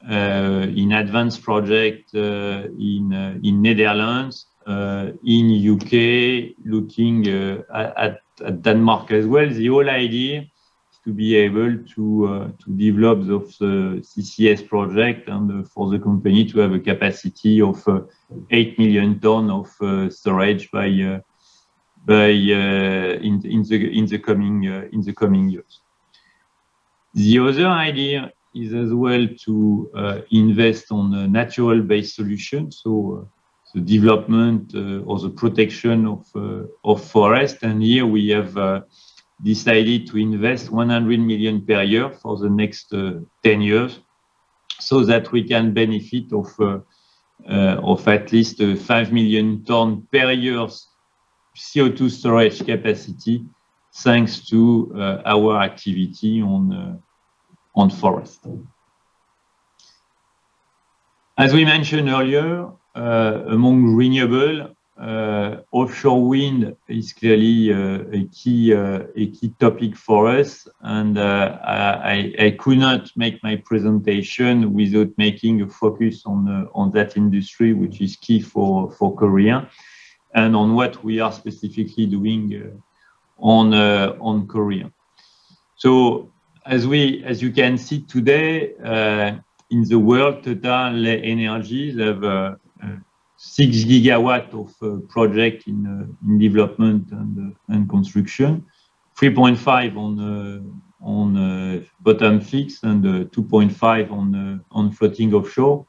in advanced project in Netherlands, in UK, looking at Denmark as well. The whole idea to be able to develop those CCS project and for the company to have a capacity of 8 million tons of storage in the coming years. The other idea is as well to invest on a natural-based solution, so the development or the protection of forest. And here we have decided to invest 100 million per year for the next 10 years, so that we can benefit of at least 5 million tons per year CO2 storage capacity, thanks to our activity on forest. As we mentioned earlier, among renewable, offshore wind is clearly a key topic for us, and I could not make my presentation without making a focus on that industry, which is key for Korea, and on what we are specifically doing on Korea. So as you can see today, in the world, TotalEnergies have 6 gigawatts of project in development and construction, 3.5 on bottom fixed and 2.5 on floating offshore,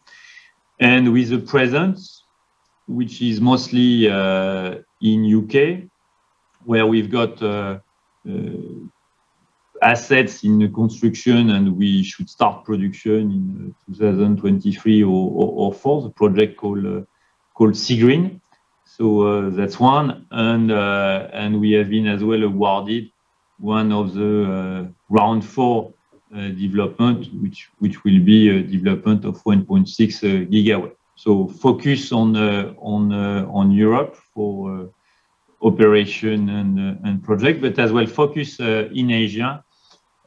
and with a presence which is mostly in UK, where we've got assets in the construction, and we should start production in 2023 or 4. The project called Seagreen. So that's one, and we have been as well awarded one of the round 4 development, which will be a development of 1.6 gigawatt. So focus on Europe for operation and project, but as well focus in Asia.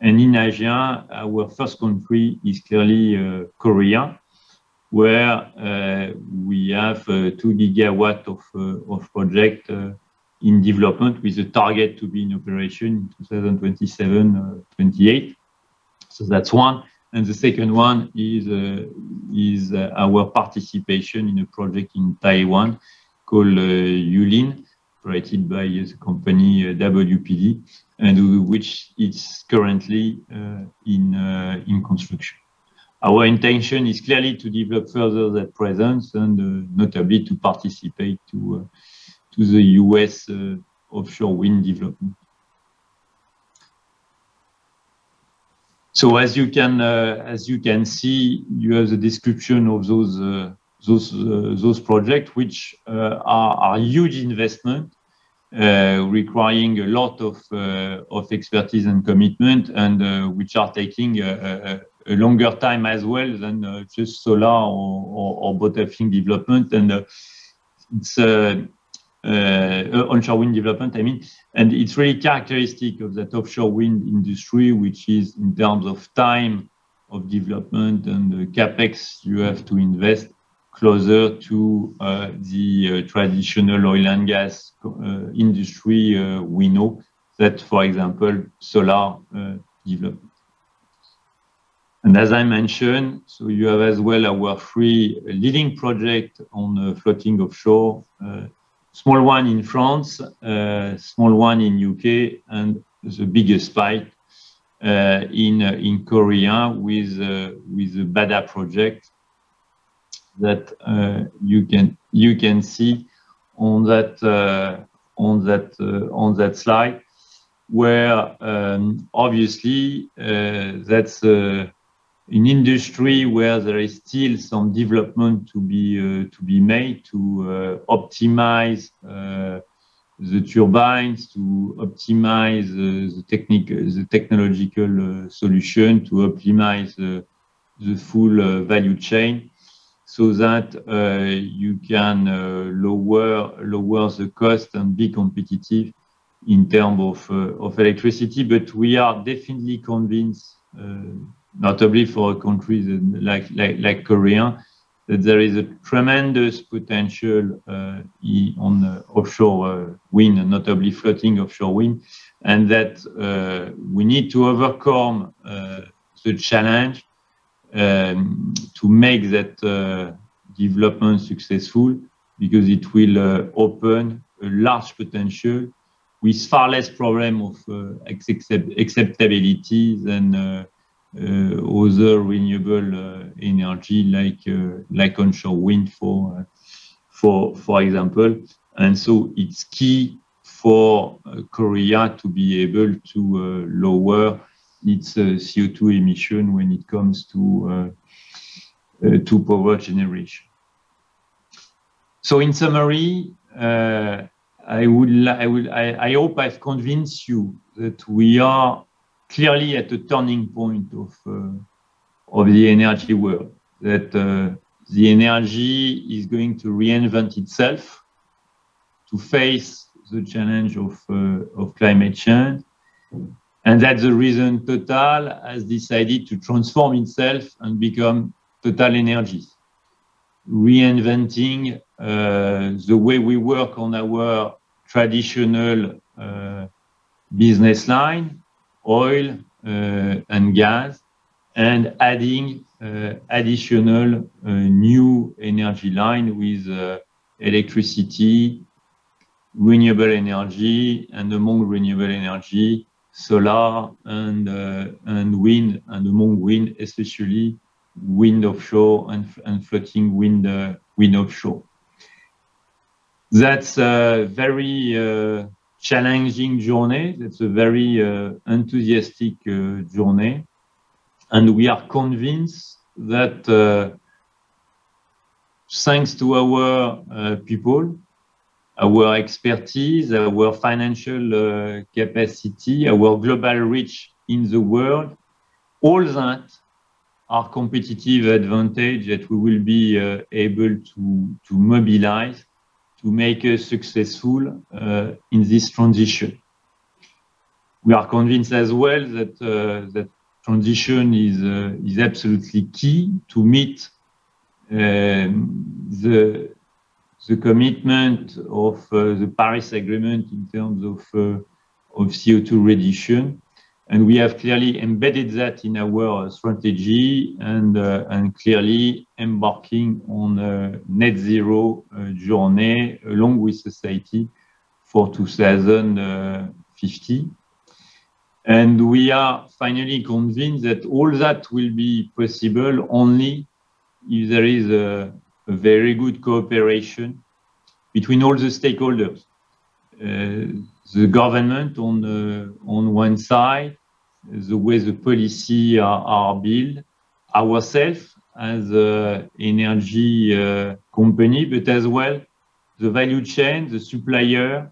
And in Asia, our first country is clearly Korea, where we have 2 gigawatts of project in development, with a target to be in operation in 2027-28. So that's one. And the second one is our participation in a project in Taiwan called Yulin, operated by the company WPD, and which is currently in construction. Our intention is clearly to develop further that presence, and notably to participate to the US offshore wind development. So as you can see, you have the description of those projects, which are huge investment, requiring a lot of expertise and commitment, and which are taking a longer time as well than just solar or bottom development, and it's onshore wind development, I mean, and it's really characteristic of that offshore wind industry, which is in terms of time of development and the capex you have to invest, closer to the traditional oil and gas industry. We know that, for example, solar development. And as I mentioned, so you have as well our three leading project on floating offshore, small one in France, small one in UK, and the biggest pipe in Korea with the Bada project that you can see on that slide, where obviously that's an industry where there is still some development to be made to optimize the turbines, to optimize the technological solution, to optimize the full value chain, so that you can lower the cost and be competitive in terms of electricity. But we are definitely convinced, notably for countries like Korea, that there is a tremendous potential on offshore wind, and notably floating offshore wind, and that we need to overcome the challenge to make that development successful, because it will open a large potential with far less problem of acceptability than other renewable energy like onshore wind, for example. And so it's key for Korea to be able to lower its CO2 emission when it comes to power generation. So in summary, I hope I've convinced you that we are clearly at a turning point of the energy world, that the energy is going to reinvent itself to face the challenge of climate change. And that's the reason Total has decided to transform itself and become TotalEnergies, reinventing the way we work on our traditional business line, oil and gas, and adding additional new energy line with electricity, renewable energy, and among renewable energy, solar and wind, and among wind, especially wind offshore and floating wind offshore. That's a very challenging journey. That's a very enthusiastic journey. And we are convinced that thanks to our people, our expertise, our financial capacity, our global reach in the world, all that are competitive advantage that we will be able to mobilize to make us successful in this transition. We are convinced as well that that transition is absolutely key to meet the commitment of the Paris Agreement in terms of CO2 reduction. And we have clearly embedded that in our strategy and clearly embarking on a net zero journey along with society for 2050. And we are finally convinced that all that will be possible only if there is a very good cooperation between all the stakeholders. The government on one side, the way the policy are built, ourselves as an energy company, but as well the value chain, the supplier,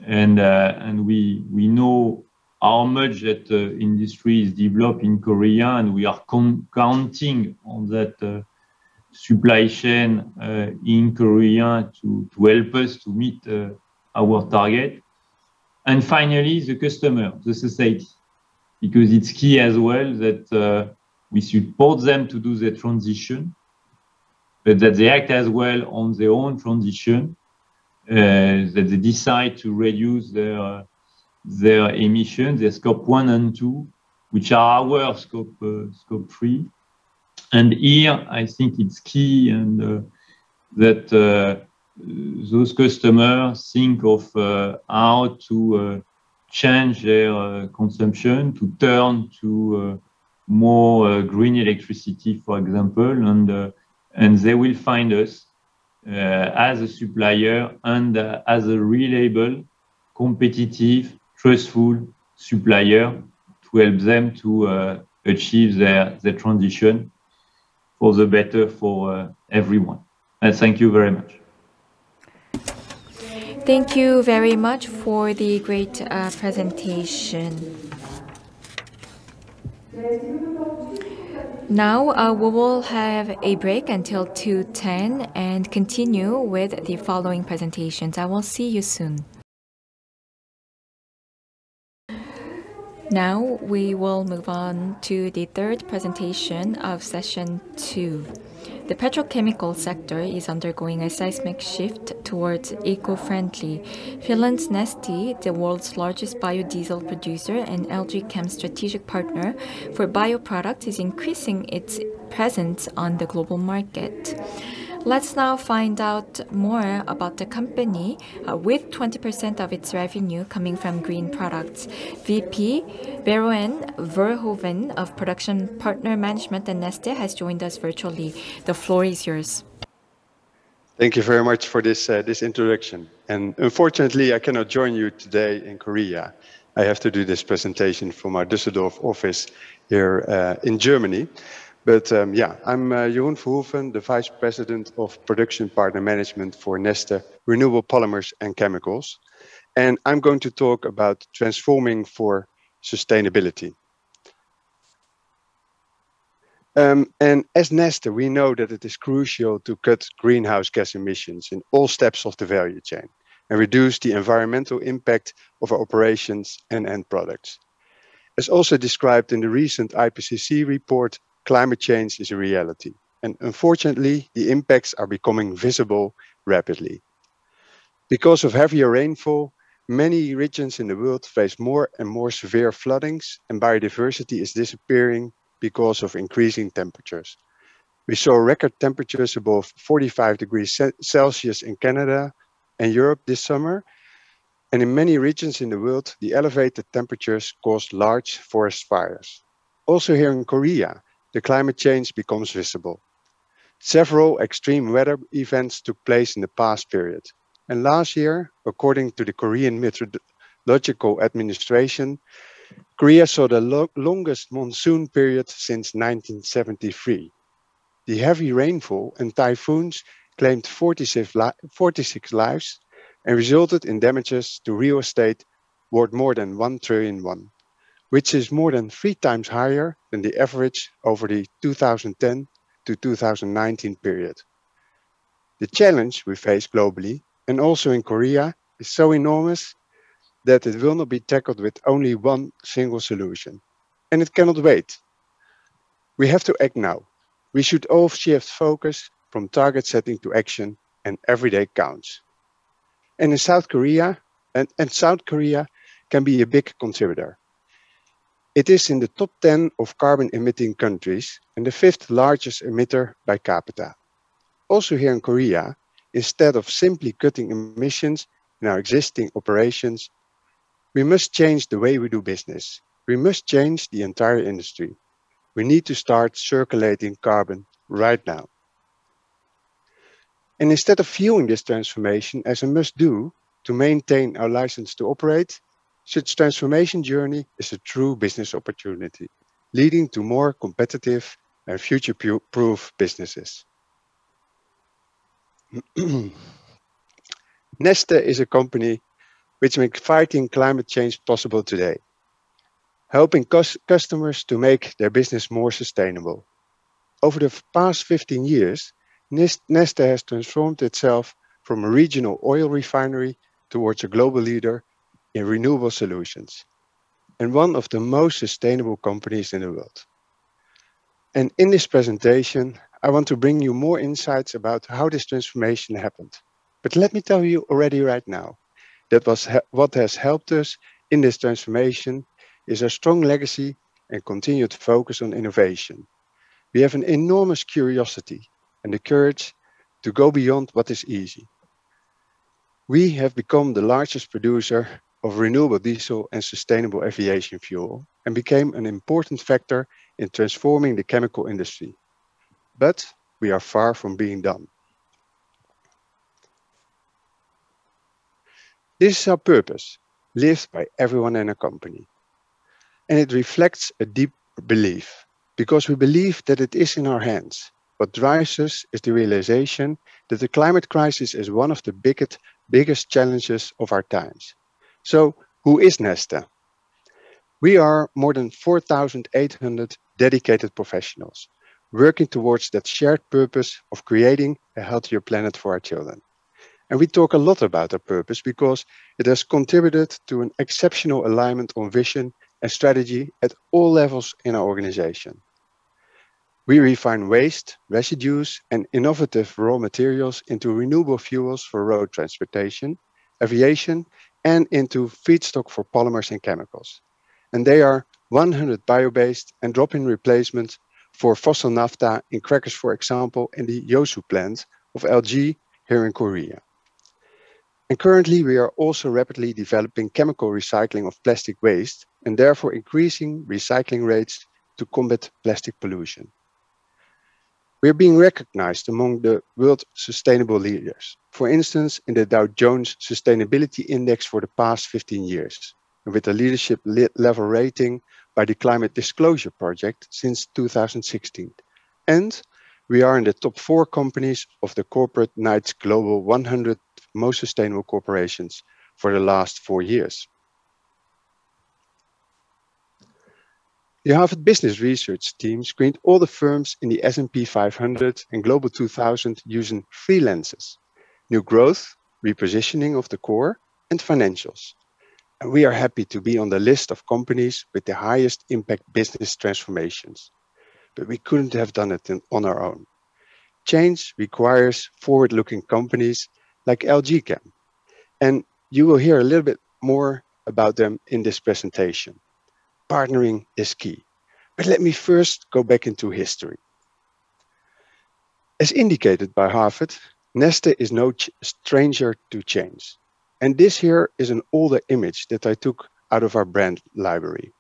and we know how much that industry is developed in Korea, and we are counting on that supply chain in Korea to help us to meet our target. And finally, the customer, the society, because it's key as well that we support them to do the transition, but that they act as well on their own transition, that they decide to reduce their emissions, their scope 1 and 2, which are our scope 3. And here, I think it's key and that those customers think of how to change their consumption, to turn to more green electricity, for example, and they will find us as a supplier and as a reliable, competitive, trustful supplier to help them to achieve their transition for the better for everyone. And thank you very much. Thank you very much for the great presentation. Now we will have a break until 2:10 and continue with the following presentations. I will see you soon. Now we will move on to the third presentation of session 2. The petrochemical sector is undergoing a seismic shift towards eco-friendly. Finland's Neste, the world's largest biodiesel producer and LG Chem's strategic partner for bioproducts, is increasing its presence on the global market. Let's now find out more about the company with 20% of its revenue coming from green products. VP Verhoeven of Production Partner Management and Neste has joined us virtually. The floor is yours. Thank you very much for this introduction. And unfortunately, I cannot join you today in Korea. I have to do this presentation from our Düsseldorf office here in Germany. But yeah, I'm Jeroen Verhoeven, the Vice President of Production Partner Management for Neste Renewable Polymers and Chemicals. And I'm going to talk about transforming for sustainability. And as Neste, we know that it is crucial to cut greenhouse gas emissions in all steps of the value chain and reduce the environmental impact of our operations and end products. As also described in the recent IPCC report, climate change is a reality, and unfortunately, the impacts are becoming visible rapidly. Because of heavier rainfall, many regions in the world face more and more severe floodings, and biodiversity is disappearing because of increasing temperatures. We saw record temperatures above 45 degrees Celsius in Canada and Europe this summer, and in many regions in the world, the elevated temperatures caused large forest fires. Also here in Korea, the climate change becomes visible. Several extreme weather events took place in the past period. And last year, according to the Korean Meteorological Administration, Korea saw the longest monsoon period since 1973. The heavy rainfall and typhoons claimed 46 lives and resulted in damages to real estate worth more than 1 trillion won. Which is more than 3 times higher than the average over the 2010 to 2019 period. The challenge we face globally and also in Korea is so enormous that it will not be tackled with only one single solution. And it cannot wait. We have to act now. We should all shift focus from target setting to action, and every day counts. And in South Korea, and South Korea can be a big contributor. It is in the top 10 of carbon-emitting countries and the 5th largest emitter by capita. Also here in Korea, instead of simply cutting emissions in our existing operations, we must change the way we do business. We must change the entire industry. We need to start circulating carbon right now. And instead of viewing this transformation as a must-do to maintain our license to operate, such transformation journey is a true business opportunity, leading to more competitive and future-proof businesses. Neste is a company which make fighting climate change possible today, helping customers to make their business more sustainable. Over the past 15 years, Neste has transformed itself from a regional oil refinery towards a global leader in renewable solutions, and one of the most sustainable companies in the world. And in this presentation, I want to bring you more insights about how this transformation happened. But let me tell you already right now, that what has helped us in this transformation is a strong legacy and continued focus on innovation. We have an enormous curiosity and the courage to go beyond what is easy. We have become the largest producer of renewable diesel and sustainable aviation fuel and became an important factor in transforming the chemical industry. But we are far from being done. This is our purpose, lived by everyone in our company. And it reflects a deep belief, because we believe that it is in our hands. What drives us is the realization that the climate crisis is one of the biggest challenges of our times. So, who is Neste? We are more than 4,800 dedicated professionals, working towards that shared purpose of creating a healthier planet for our children. And we talk a lot about our purpose because it has contributed to an exceptional alignment on vision and strategy at all levels in our organization. We refine waste, residues, and innovative raw materials into renewable fuels for road transportation, aviation, and into feedstock for polymers and chemicals. And they are 100 bio-based and drop-in replacements for fossil naphtha in crackers, for example, in the Yeosu plant of LG here in Korea. And currently, we are also rapidly developing chemical recycling of plastic waste and therefore increasing recycling rates to combat plastic pollution. We are being recognized among the world sustainable leaders, for instance, in the Dow Jones Sustainability Index for the past 15 years, and with a leadership level rating by the Climate Disclosure Project since 2016. And we are in the top 4 companies of the Corporate Knights Global 100 Most Sustainable Corporations for the last 4 years. The Harvard Business Research team screened all the firms in the S&P 500 and Global 2000 using 3 lenses: new growth, repositioning of the core, and financials. And we are happy to be on the list of companies with the highest impact business transformations. But we couldn't have done it on our own. Change requires forward-looking companies like LG can. And you will hear a little bit more about them in this presentation. Partnering is key. But let me first go back into history. As indicated by Harvard, Neste is no stranger to change. And this here is an older image that I took out of our brand library.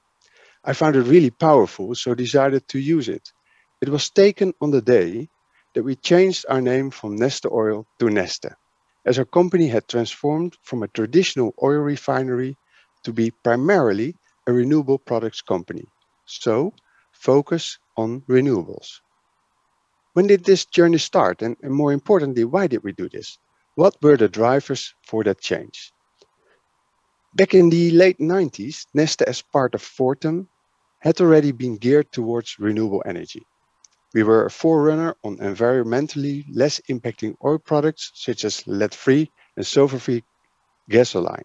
I found it really powerful, so decided to use it. It was taken on the day that we changed our name from Neste Oil to Neste, as our company had transformed from a traditional oil refinery to be primarily a renewable products company. So, focus on renewables. When did this journey start? And more importantly, why did we do this? What were the drivers for that change? Back in the late 90s, Neste, as part of Fortum, had already been geared towards renewable energy. We were a forerunner on environmentally less impacting oil products such as lead-free and sulfur-free gasoline.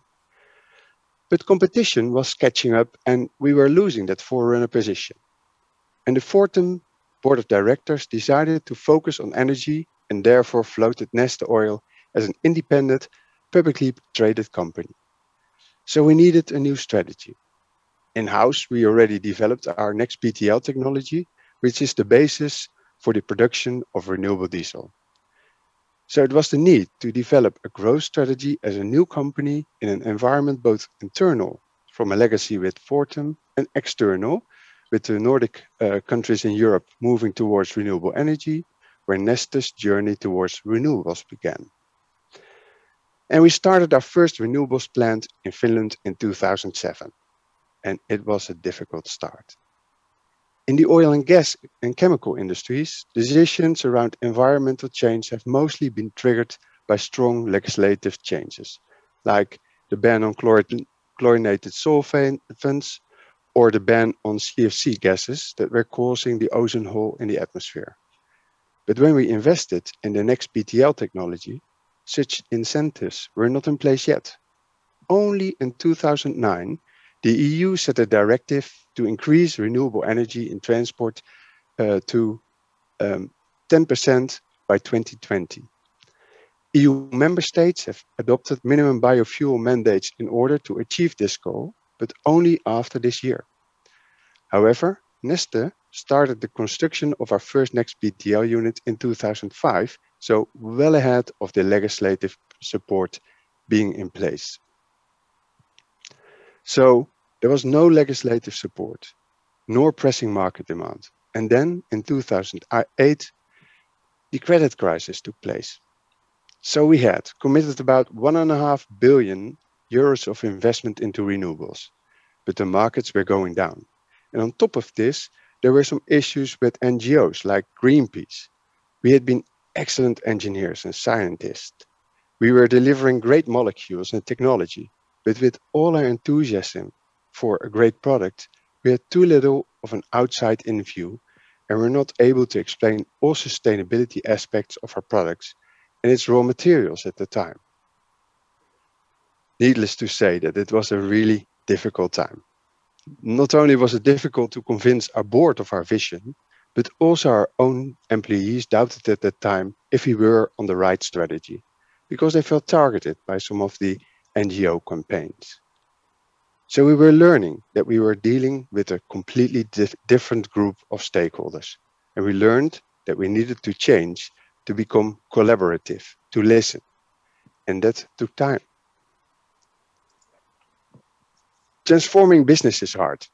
But competition was catching up and we were losing that forerunner position. And the Fortum board of directors decided to focus on energy and therefore floated Neste Oil as an independent, publicly traded company. So we needed a new strategy. In-house, we already developed our next PTL technology, which is the basis for the production of renewable diesel. So it was the need to develop a growth strategy as a new company in an environment both internal, from a legacy with Fortum, and external, with the Nordic countries in Europe moving towards renewable energy, where Neste's journey towards renewables began. And we started our first renewables plant in Finland in 2007. And it was a difficult start. In the oil and gas and chemical industries, decisions around environmental change have mostly been triggered by strong legislative changes, like the ban on chlorinated solvents, or the ban on CFC gases that were causing the ozone hole in the atmosphere. But when we invested in the next BTL technology, such incentives were not in place yet. Only in 2009, the EU set a directive to increase renewable energy in transport to 10% by 2020. EU member states have adopted minimum biofuel mandates in order to achieve this goal, but only after this year. However, Neste started the construction of our first next BTL unit in 2005, so well ahead of the legislative support being in place. So there was no legislative support, nor pressing market demand. And then in 2008, the credit crisis took place. So we had committed about 1.5 billion euros of investment into renewables, but the markets were going down. And on top of this, there were some issues with NGOs like Greenpeace. We had been excellent engineers and scientists. We were delivering great molecules and technology, but with all our enthusiasm for a great product, we had too little of an outside-in view and were not able to explain all sustainability aspects of our products and its raw materials at the time. Needless to say that it was a really difficult time. Not only was it difficult to convince our board of our vision, but also our own employees doubted at that time if we were on the right strategy, because they felt targeted by some of the NGO campaigns. So we were learning that we were dealing with a completely different group of stakeholders. And we learned that we needed to change to become collaborative, to listen. And that took time. Transforming business is hard.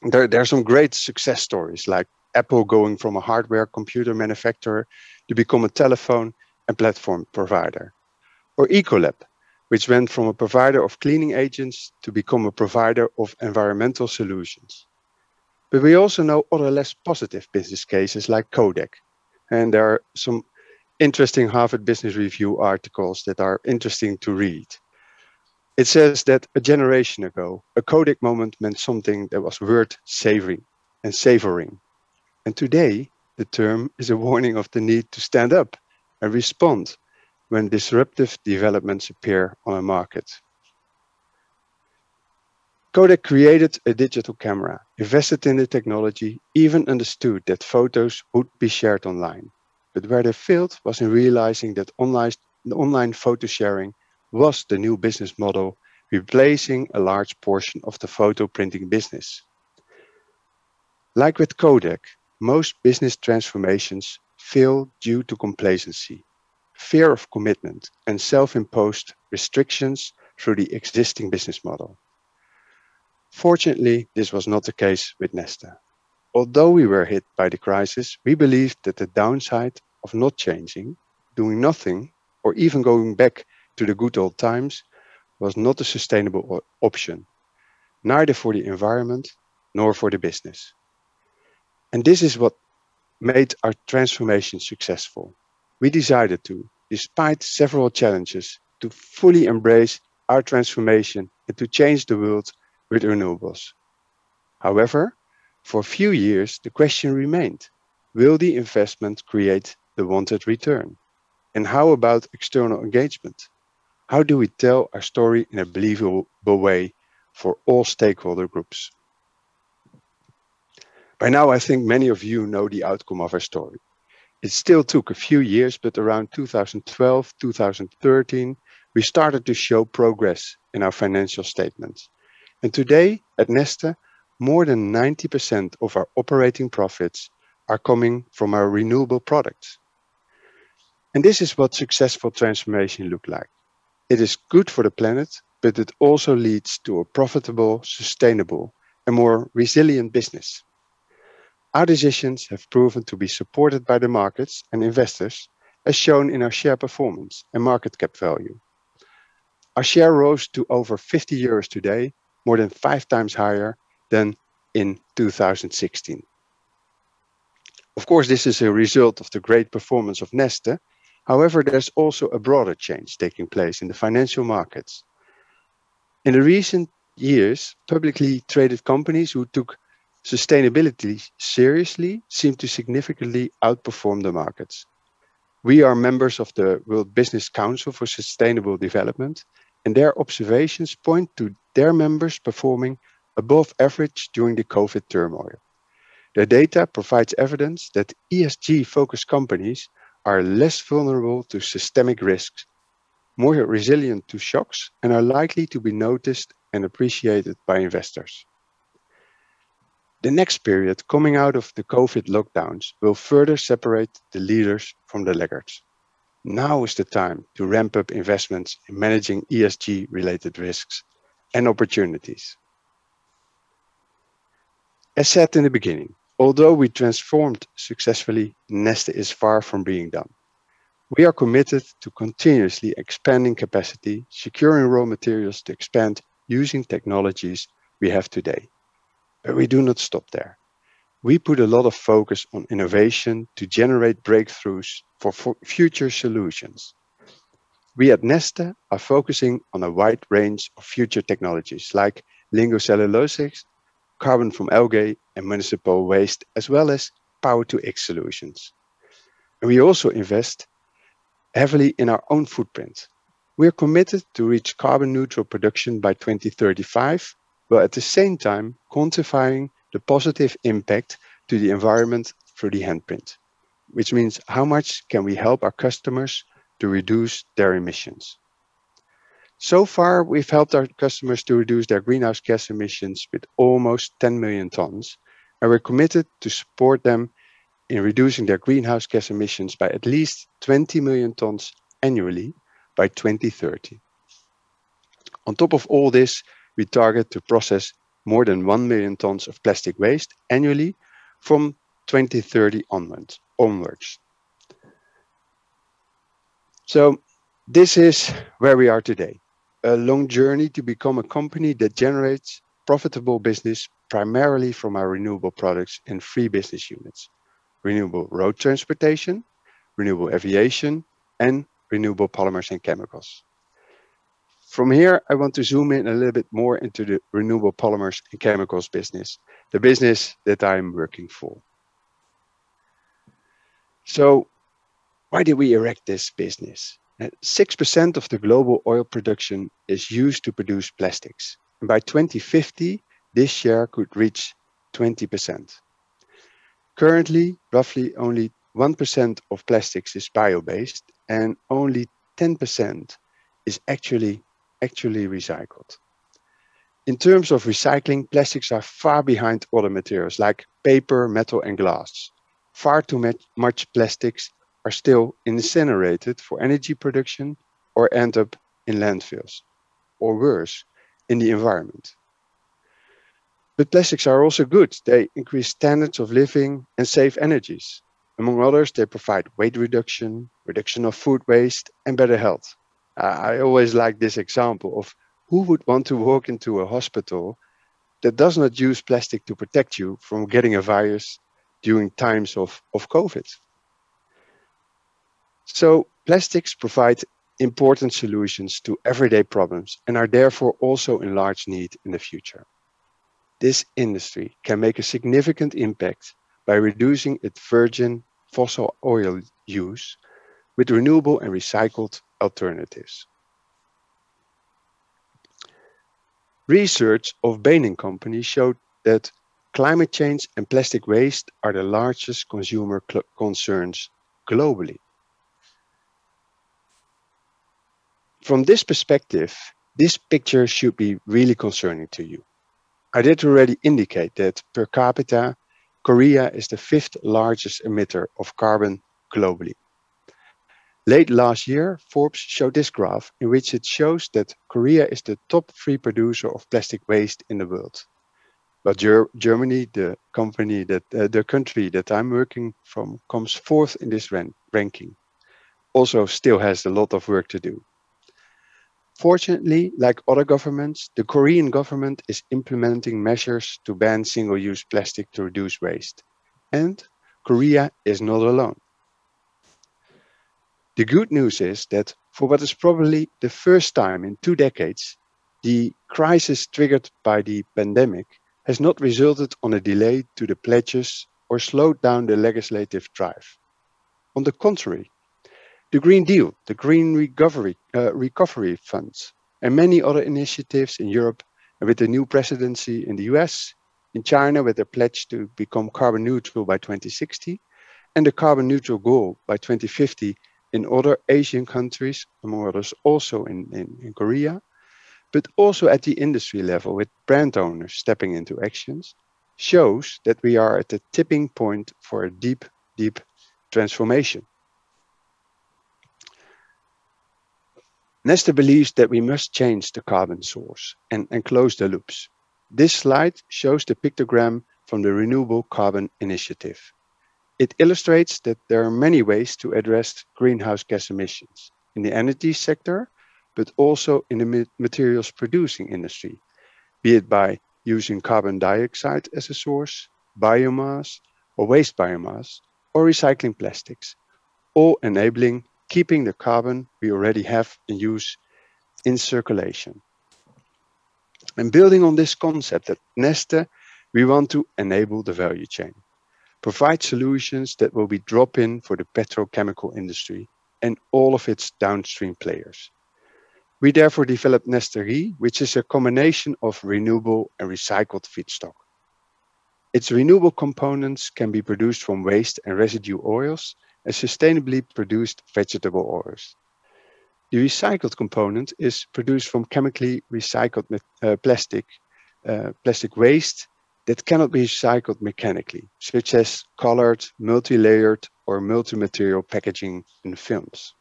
There are some great success stories, like Apple going from a hardware computer manufacturer to become a telephone and platform provider. Or Ecolab, which went from a provider of cleaning agents to become a provider of environmental solutions. But we also know other less positive business cases like Kodak. And there are some interesting Harvard Business Review articles that are interesting to read. It says that a generation ago, a Kodak moment meant something that was worth savoring. And today, the term is a warning of the need to stand up and respond when disruptive developments appear on a market. Kodak created a digital camera, invested in the technology, even understood that photos would be shared online. But where they failed was in realizing that online photo sharing was the new business model, replacing a large portion of the photo printing business. Like with Kodak, most business transformations fail due to complacency, fear of commitment, and self-imposed restrictions through the existing business model. Fortunately, this was not the case with Neste. Although we were hit by the crisis, we believed that the downside of not changing, doing nothing, or even going back to the good old times was not a sustainable option, neither for the environment nor for the business. And this is what made our transformation successful. We decided to, despite several challenges, to fully embrace our transformation and to change the world with renewables. However, for a few years, the question remained, will the investment create the wanted return? And how about external engagement? How do we tell our story in a believable way for all stakeholder groups? By now, I think many of you know the outcome of our story. It still took a few years, but around 2012, 2013, we started to show progress in our financial statements. And today at Neste, more than 90% of our operating profits are coming from our renewable products. And this is what successful transformation looks like. It is good for the planet, but it also leads to a profitable, sustainable, and more resilient business. Our decisions have proven to be supported by the markets and investors, as shown in our share performance and market cap value. Our share rose to over 50 euros today, more than 5 times higher than in 2016. Of course, this is a result of the great performance of Neste. However, there's also a broader change taking place in the financial markets. In the recent years, publicly traded companies who took sustainability seriously seem to significantly outperform the markets. We are members of the World Business Council for Sustainable Development, and their observations point to their members performing above average during the COVID turmoil. Their data provides evidence that ESG-focused companies are less vulnerable to systemic risks, more resilient to shocks, and are likely to be noticed and appreciated by investors. The next period coming out of the COVID lockdowns will further separate the leaders from the laggards. Now is the time to ramp up investments in managing ESG-related risks and opportunities. As said in the beginning, although we transformed successfully, Neste is far from being done. We are committed to continuously expanding capacity, securing raw materials to expand using technologies we have today. But we do not stop there. We put a lot of focus on innovation to generate breakthroughs for future solutions. We at Neste are focusing on a wide range of future technologies like lingocellulosics, carbon from algae, and municipal waste, as well as power-to-X solutions. And we also invest heavily in our own footprint. We are committed to reach carbon neutral production by 2035, while at the same time quantifying the positive impact to the environment through the handprint, which means how much can we help our customers to reduce their emissions. So far, we've helped our customers to reduce their greenhouse gas emissions with almost 10 million tons, and we're committed to support them in reducing their greenhouse gas emissions by at least 20 million tons annually by 2030. On top of all this, we target to process more than 1 million tons of plastic waste annually from 2030 onwards. So this is where we are today, a long journey to become a company that generates profitable business primarily from our renewable products in 3 business units: renewable road transportation, renewable aviation, and renewable polymers and chemicals. From here, I want to zoom in a little bit more into the renewable polymers and chemicals business, the business that I'm working for. So why did we erect this business? 6% of the global oil production is used to produce plastics. And by 2050, this share could reach 20%. Currently, roughly only 1% of plastics is bio-based and only 10% is actually recycled. In terms of recycling, plastics are far behind other materials like paper, metal, and glass. Far too much plastics are still incinerated for energy production or end up in landfills, or worse, in the environment. But plastics are also good. They increase standards of living and save energies. Among others, they provide weight reduction, reduction of food waste, and better health. I always like this example of who would want to walk into a hospital that does not use plastic to protect you from getting a virus during times of COVID. So plastics provide important solutions to everyday problems and are therefore also in large need in the future. This industry can make a significant impact by reducing its virgin fossil oil use with renewable and recycled alternatives. Research of Bain & Company showed that climate change and plastic waste are the largest consumer concerns globally. From this perspective, this picture should be really concerning to you. I did already indicate that per capita, Korea is the 5th largest emitter of carbon globally. Late last year, Forbes showed this graph in which it shows that Korea is the top 3 producer of plastic waste in the world. But Germany, the country that I'm working from, comes 4th in this ranking. Also still has a lot of work to do. Fortunately, like other governments, the Korean government is implementing measures to ban single-use plastic to reduce waste. And Korea is not alone. The good news is that for what is probably the first time in 2 decades, the crisis triggered by the pandemic has not resulted on a delay to the pledges or slowed down the legislative drive. On the contrary, the Green Deal, the Green Recovery Funds, and many other initiatives in Europe, and with the new presidency in the US, in China with their pledge to become carbon neutral by 2060, and the carbon neutral goal by 2050 in other Asian countries, among others also in Korea, but also at the industry level with brand owners stepping into actions, shows that we are at the tipping point for a deep, deep transformation. Neste believes that we must change the carbon source and close the loops. This slide shows the pictogram from the Renewable Carbon Initiative. It illustrates that there are many ways to address greenhouse gas emissions in the energy sector, but also in the materials producing industry, be it by using carbon dioxide as a source, biomass or waste biomass, or recycling plastics, all enabling keeping the carbon we already have in use in circulation. And building on this concept at Neste, we want to enable the value chain, provide solutions that will be drop-in for the petrochemical industry and all of its downstream players. We therefore developed Neste, which is a combination of renewable and recycled feedstock. Its renewable components can be produced from waste and residue oils and sustainably produced vegetable oils. The recycled component is produced from chemically recycled plastic waste that cannot be recycled mechanically, such as colored, multi-layered, or multi-material packaging in films.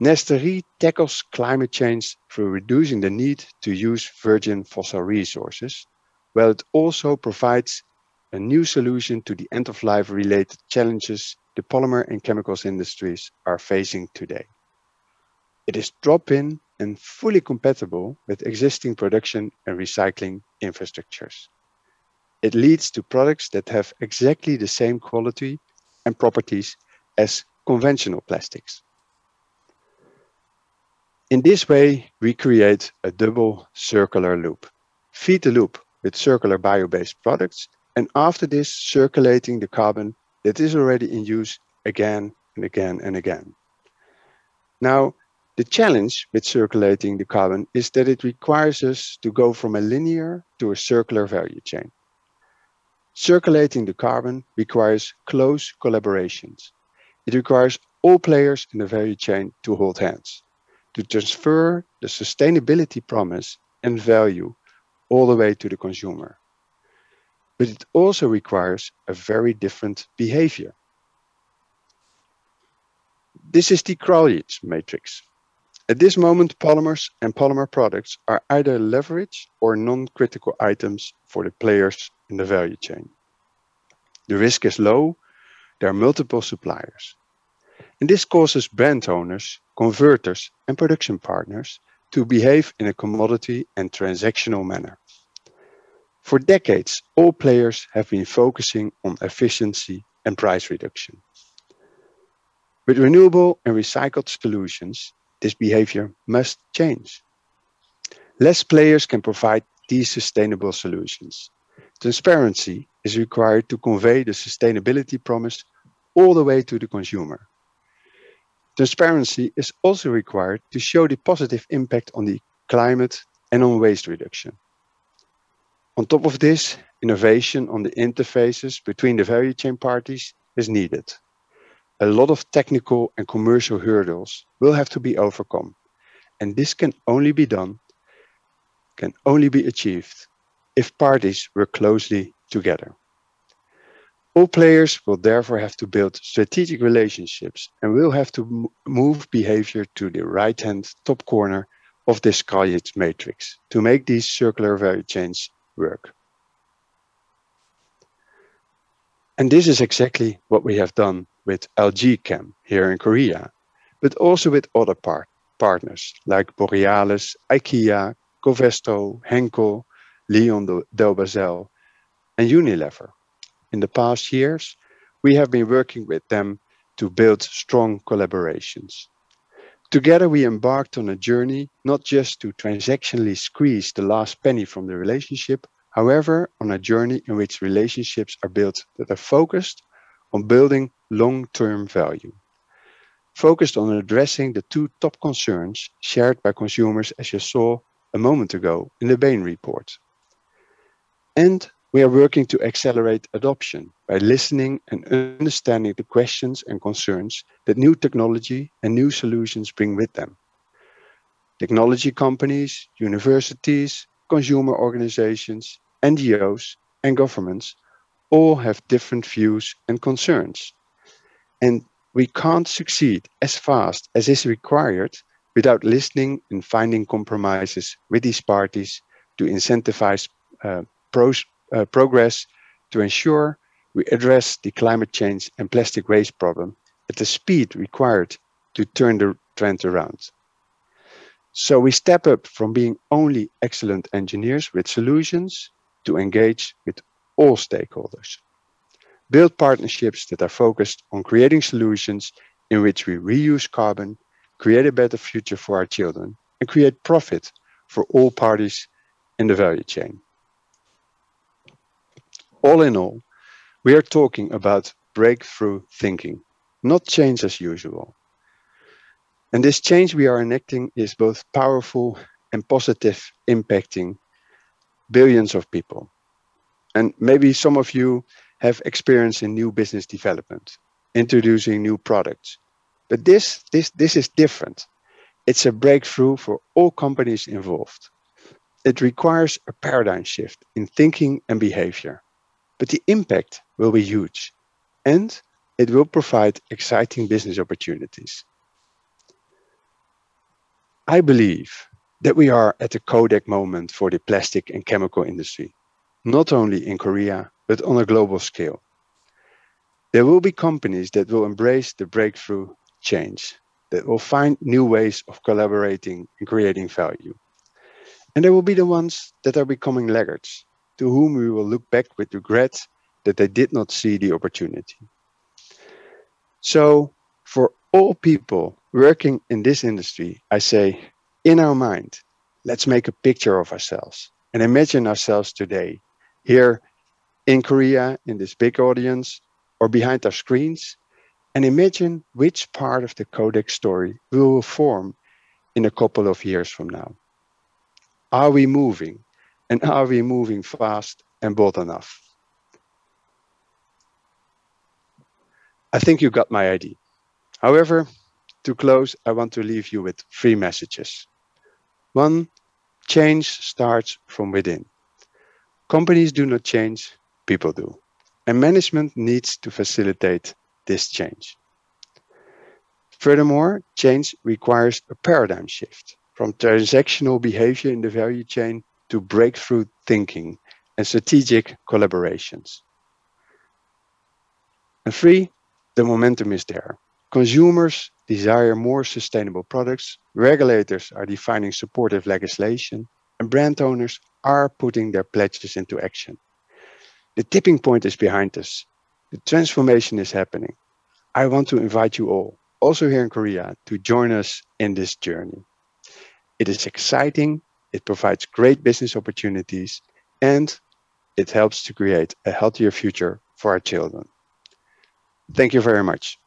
Neste tackles climate change through reducing the need to use virgin fossil resources, while it also provides a new solution to the end-of-life related challenges the polymer and chemicals industries are facing today. It is drop-in and fully compatible with existing production and recycling infrastructures. It leads to products that have exactly the same quality and properties as conventional plastics. In this way, we create a double circular loop. Feed the loop with circular bio-based products, and after this, circulating the carbon that is already in use again and again and again. Now, the challenge with circulating the carbon is that it requires us to go from a linear to a circular value chain. Circulating the carbon requires close collaborations. It requires all players in the value chain to hold hands, to transfer the sustainability promise and value all the way to the consumer. But it also requires a very different behavior. This is the Kraljic matrix. At this moment, polymers and polymer products are either leverage or non-critical items for the players in the value chain. The risk is low, there are multiple suppliers. And this causes brand owners, converters, and production partners to behave in a commodity and transactional manner. For decades, all players have been focusing on efficiency and price reduction. With renewable and recycled solutions, this behavior must change. Less players can provide these sustainable solutions. Transparency is required to convey the sustainability promise all the way to the consumer. Transparency is also required to show the positive impact on the climate and on waste reduction. On top of this, innovation on the interfaces between the value chain parties is needed. A lot of technical and commercial hurdles will have to be overcome, and this can only be achieved if parties work closely together. All players will therefore have to build strategic relationships and will have to move behavior to the right-hand top corner of this Kraljic matrix to make these circular value chains work. And this is exactly what we have done with LG Chem here in Korea, but also with other partners like Borealis, IKEA, Covestro, Henkel, Leon Delbazel, and Unilever. In the past years, we have been working with them to build strong collaborations. Together, we embarked on a journey not just to transactionally squeeze the last penny from the relationship, however, on a journey in which relationships are built that are focused on building long-term value, focused on addressing the two top concerns shared by consumers, as you saw a moment ago in the Bain report. And we are working to accelerate adoption by listening and understanding the questions and concerns that new technology and new solutions bring with them. Technology companies, universities, consumer organizations, NGOs, and governments all have different views and concerns. And we can't succeed as fast as is required without listening and finding compromises with these parties to incentivize progress to ensure we address the climate change and plastic waste problem at the speed required to turn the trend around. So we step up from being only excellent engineers with solutions to engage with all stakeholders. Build partnerships that are focused on creating solutions in which we reuse carbon, create a better future for our children, and create profit for all parties in the value chain. All in all, we are talking about breakthrough thinking, not change as usual. And this change we are enacting is both powerful and positive, impacting billions of people. And maybe some of you have experience in new business development, introducing new products. But this is different. It's a breakthrough for all companies involved. It requires a paradigm shift in thinking and behavior. But the impact will be huge, and it will provide exciting business opportunities. I believe that we are at a Kodak moment for the plastic and chemical industry, not only in Korea, but on a global scale. There will be companies that will embrace the breakthrough change, that will find new ways of collaborating and creating value. And there will be the ones that are becoming laggards, to whom we will look back with regret that they did not see the opportunity. So for all people working in this industry, I say, in our mind, let's make a picture of ourselves and imagine ourselves today, here in Korea, in this big audience, or behind our screens, and imagine which part of the Kodak story we will form in a couple of years from now. Are we moving? And are we moving fast and bold enough? I think you got my idea. However, to close, I want to leave you with 3 messages. 1, change starts from within. Companies do not change, people do. And management needs to facilitate this change. Furthermore, change requires a paradigm shift from transactional behavior in the value chain to breakthrough thinking and strategic collaborations. And 3, the momentum is there. Consumers desire more sustainable products, regulators are defining supportive legislation, and brand owners are putting their pledges into action. The tipping point is behind us. The transformation is happening. I want to invite you all, also here in Korea, to join us in this journey. It is exciting, it provides great business opportunities, and it helps to create a healthier future for our children. Thank you very much.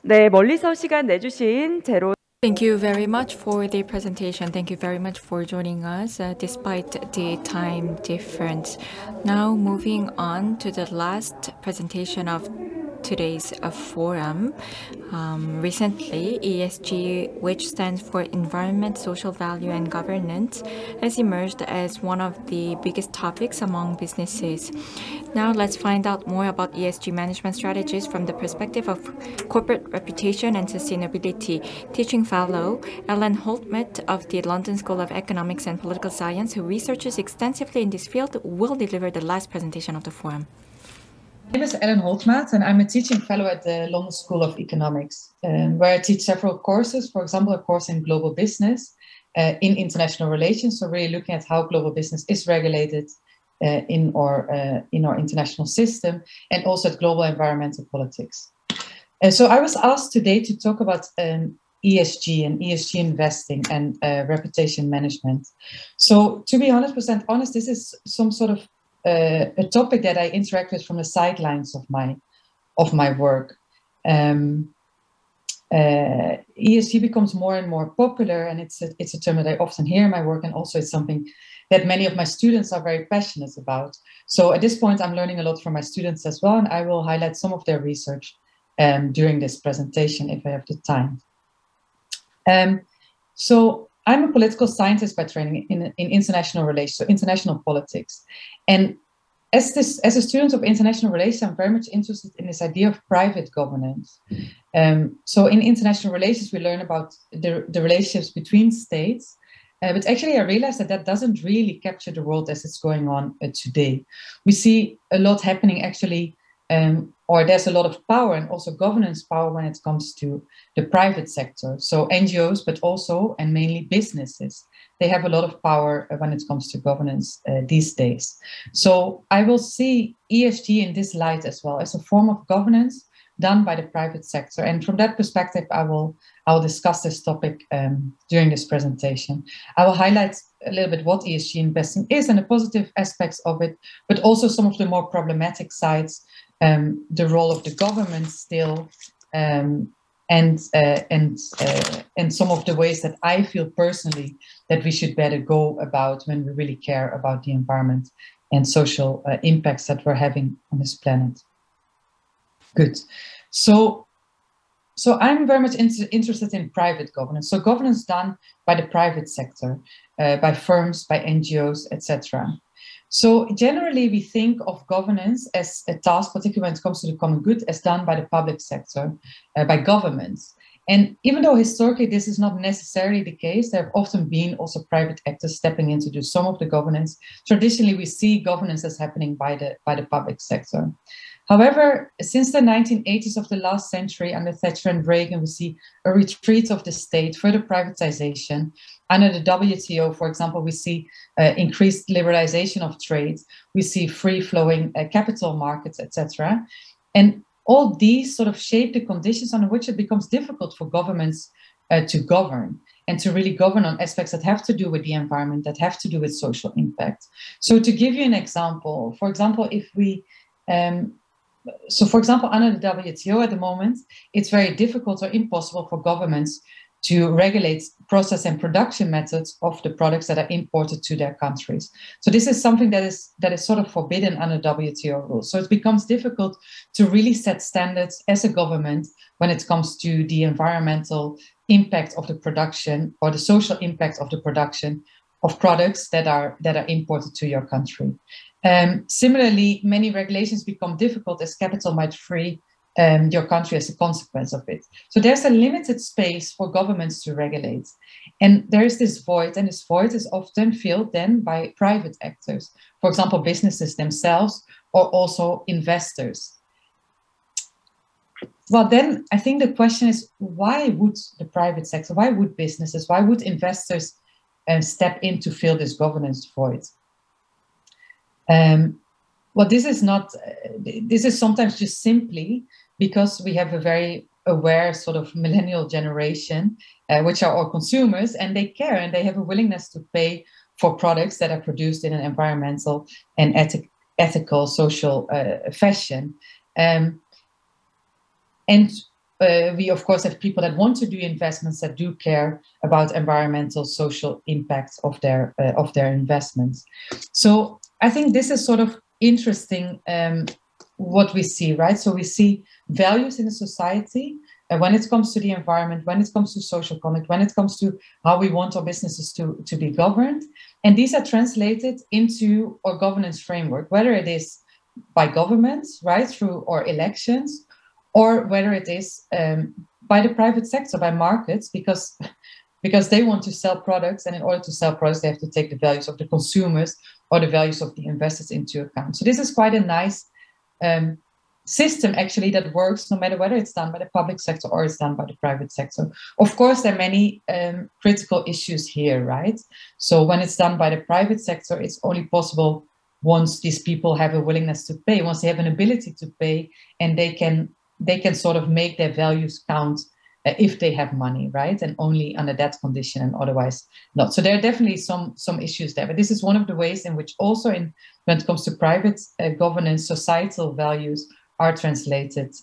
네, 멀리서 시간 내주신 제로. Thank you very much for the presentation. Thank you very much for joining us despite the time difference. Now moving on to the last presentation of today's forum. Recently, ESG, which stands for Environment, Social Value and Governance, has emerged as one of the biggest topics among businesses. Now let's find out more about ESG management strategies from the perspective of corporate reputation and sustainability. Teaching fellow Ellen Holtmet of the London School of Economics and Political Science, who researches extensively in this field, will deliver the last presentation of the forum. My name is Ellen Holtmaat and I'm a teaching fellow at the London School of Economics, where I teach several courses, for example, a course in global business, in international relations, so really looking at how global business is regulated in our international system, and also at global environmental politics. So I was asked today to talk about ESG and ESG investing and reputation management. So to be 100% honest, this is some sort of a topic that I interact with from the sidelines of my work. ESG becomes more and more popular, and it's a term that I often hear in my work, and also it's something that many of my students are very passionate about. So at this point, I'm learning a lot from my students as well, and I will highlight some of their research during this presentation if I have the time. So I'm a political scientist by training in international relations, so international politics. And as a student of international relations, I'm very much interested in this idea of private governance. So in international relations, we learn about the relationships between states. But actually, I realized that doesn't really capture the world as it's going on today. We see a lot happening actually, or there's a lot of power and also governance power when it comes to the private sector. So NGOs, but also and mainly businesses, they have a lot of power when it comes to governance these days. So I will see ESG in this light as well, as a form of governance done by the private sector. And from that perspective, I will discuss this topic during this presentation. I will highlight a little bit what ESG investing is and the positive aspects of it, but also some of the more problematic sides, the role of the government still, and some of the ways that I feel personally that we should better go about when we really care about the environment and social impacts that we're having on this planet. Good. So I'm very much interested in private governance. So governance done by the private sector, by firms, by NGOs, etc. So generally, we think of governance as a task, particularly when it comes to the common good, as done by the public sector, by governments. And even though historically this is not necessarily the case, there have often been also private actors stepping in to do some of the governance. Traditionally, we see governance as happening by the public sector. However, since the 1980s of the last century, under Thatcher and Reagan, we see a retreat of the state, further privatization. Under the WTO, for example, we see increased liberalization of trade. We see free-flowing capital markets, etc. And all these sort of shape the conditions under which it becomes difficult for governments to govern and to really govern on aspects that have to do with the environment, that have to do with social impact. So to give you an example, for example, if we for example, under the WTO at the moment, it's very difficult or impossible for governments to regulate process and production methods of the products that are imported to their countries. So this is something that is sort of forbidden under WTO rules. So it becomes difficult to really set standards as a government when it comes to the environmental impact of the production or the social impact of the production of products that are imported to your country. Similarly, many regulations become difficult as capital might free your country as a consequence of it. So there's a limited space for governments to regulate. And there is this void, and this void is often filled then by private actors. For example, businesses themselves or also investors. Well, then I think the question is, why would the private sector, why would businesses, why would investors step in to fill this governance void? Well, this is sometimes just simply because we have a very aware sort of millennial generation, which are all consumers, and they care and they have a willingness to pay for products that are produced in an environmental and ethical, social fashion. We, of course, have people that want to do investments that do care about environmental, social impacts of their investments. So I think this is sort of interesting what we see, right? So we see values in a society when it comes to the environment, when it comes to social conduct, when it comes to how we want our businesses to be governed. And these are translated into our governance framework, whether it is by governments, right, through our elections, or whether it is by the private sector, by markets, because they want to sell products, and in order to sell products, they have to take the values of the consumers or the values of the investors into account. So this is quite a nice system, actually, that works no matter whether it's done by the public sector or it's done by the private sector. Of course, there are many critical issues here, right? So when it's done by the private sector, it's only possible once these people have a willingness to pay, once they have an ability to pay, and they can they can sort of make their values count if they have money, right? And only under that condition and otherwise not. So there are definitely some issues there, but this is one of the ways in which also when it comes to private governance, societal values are translated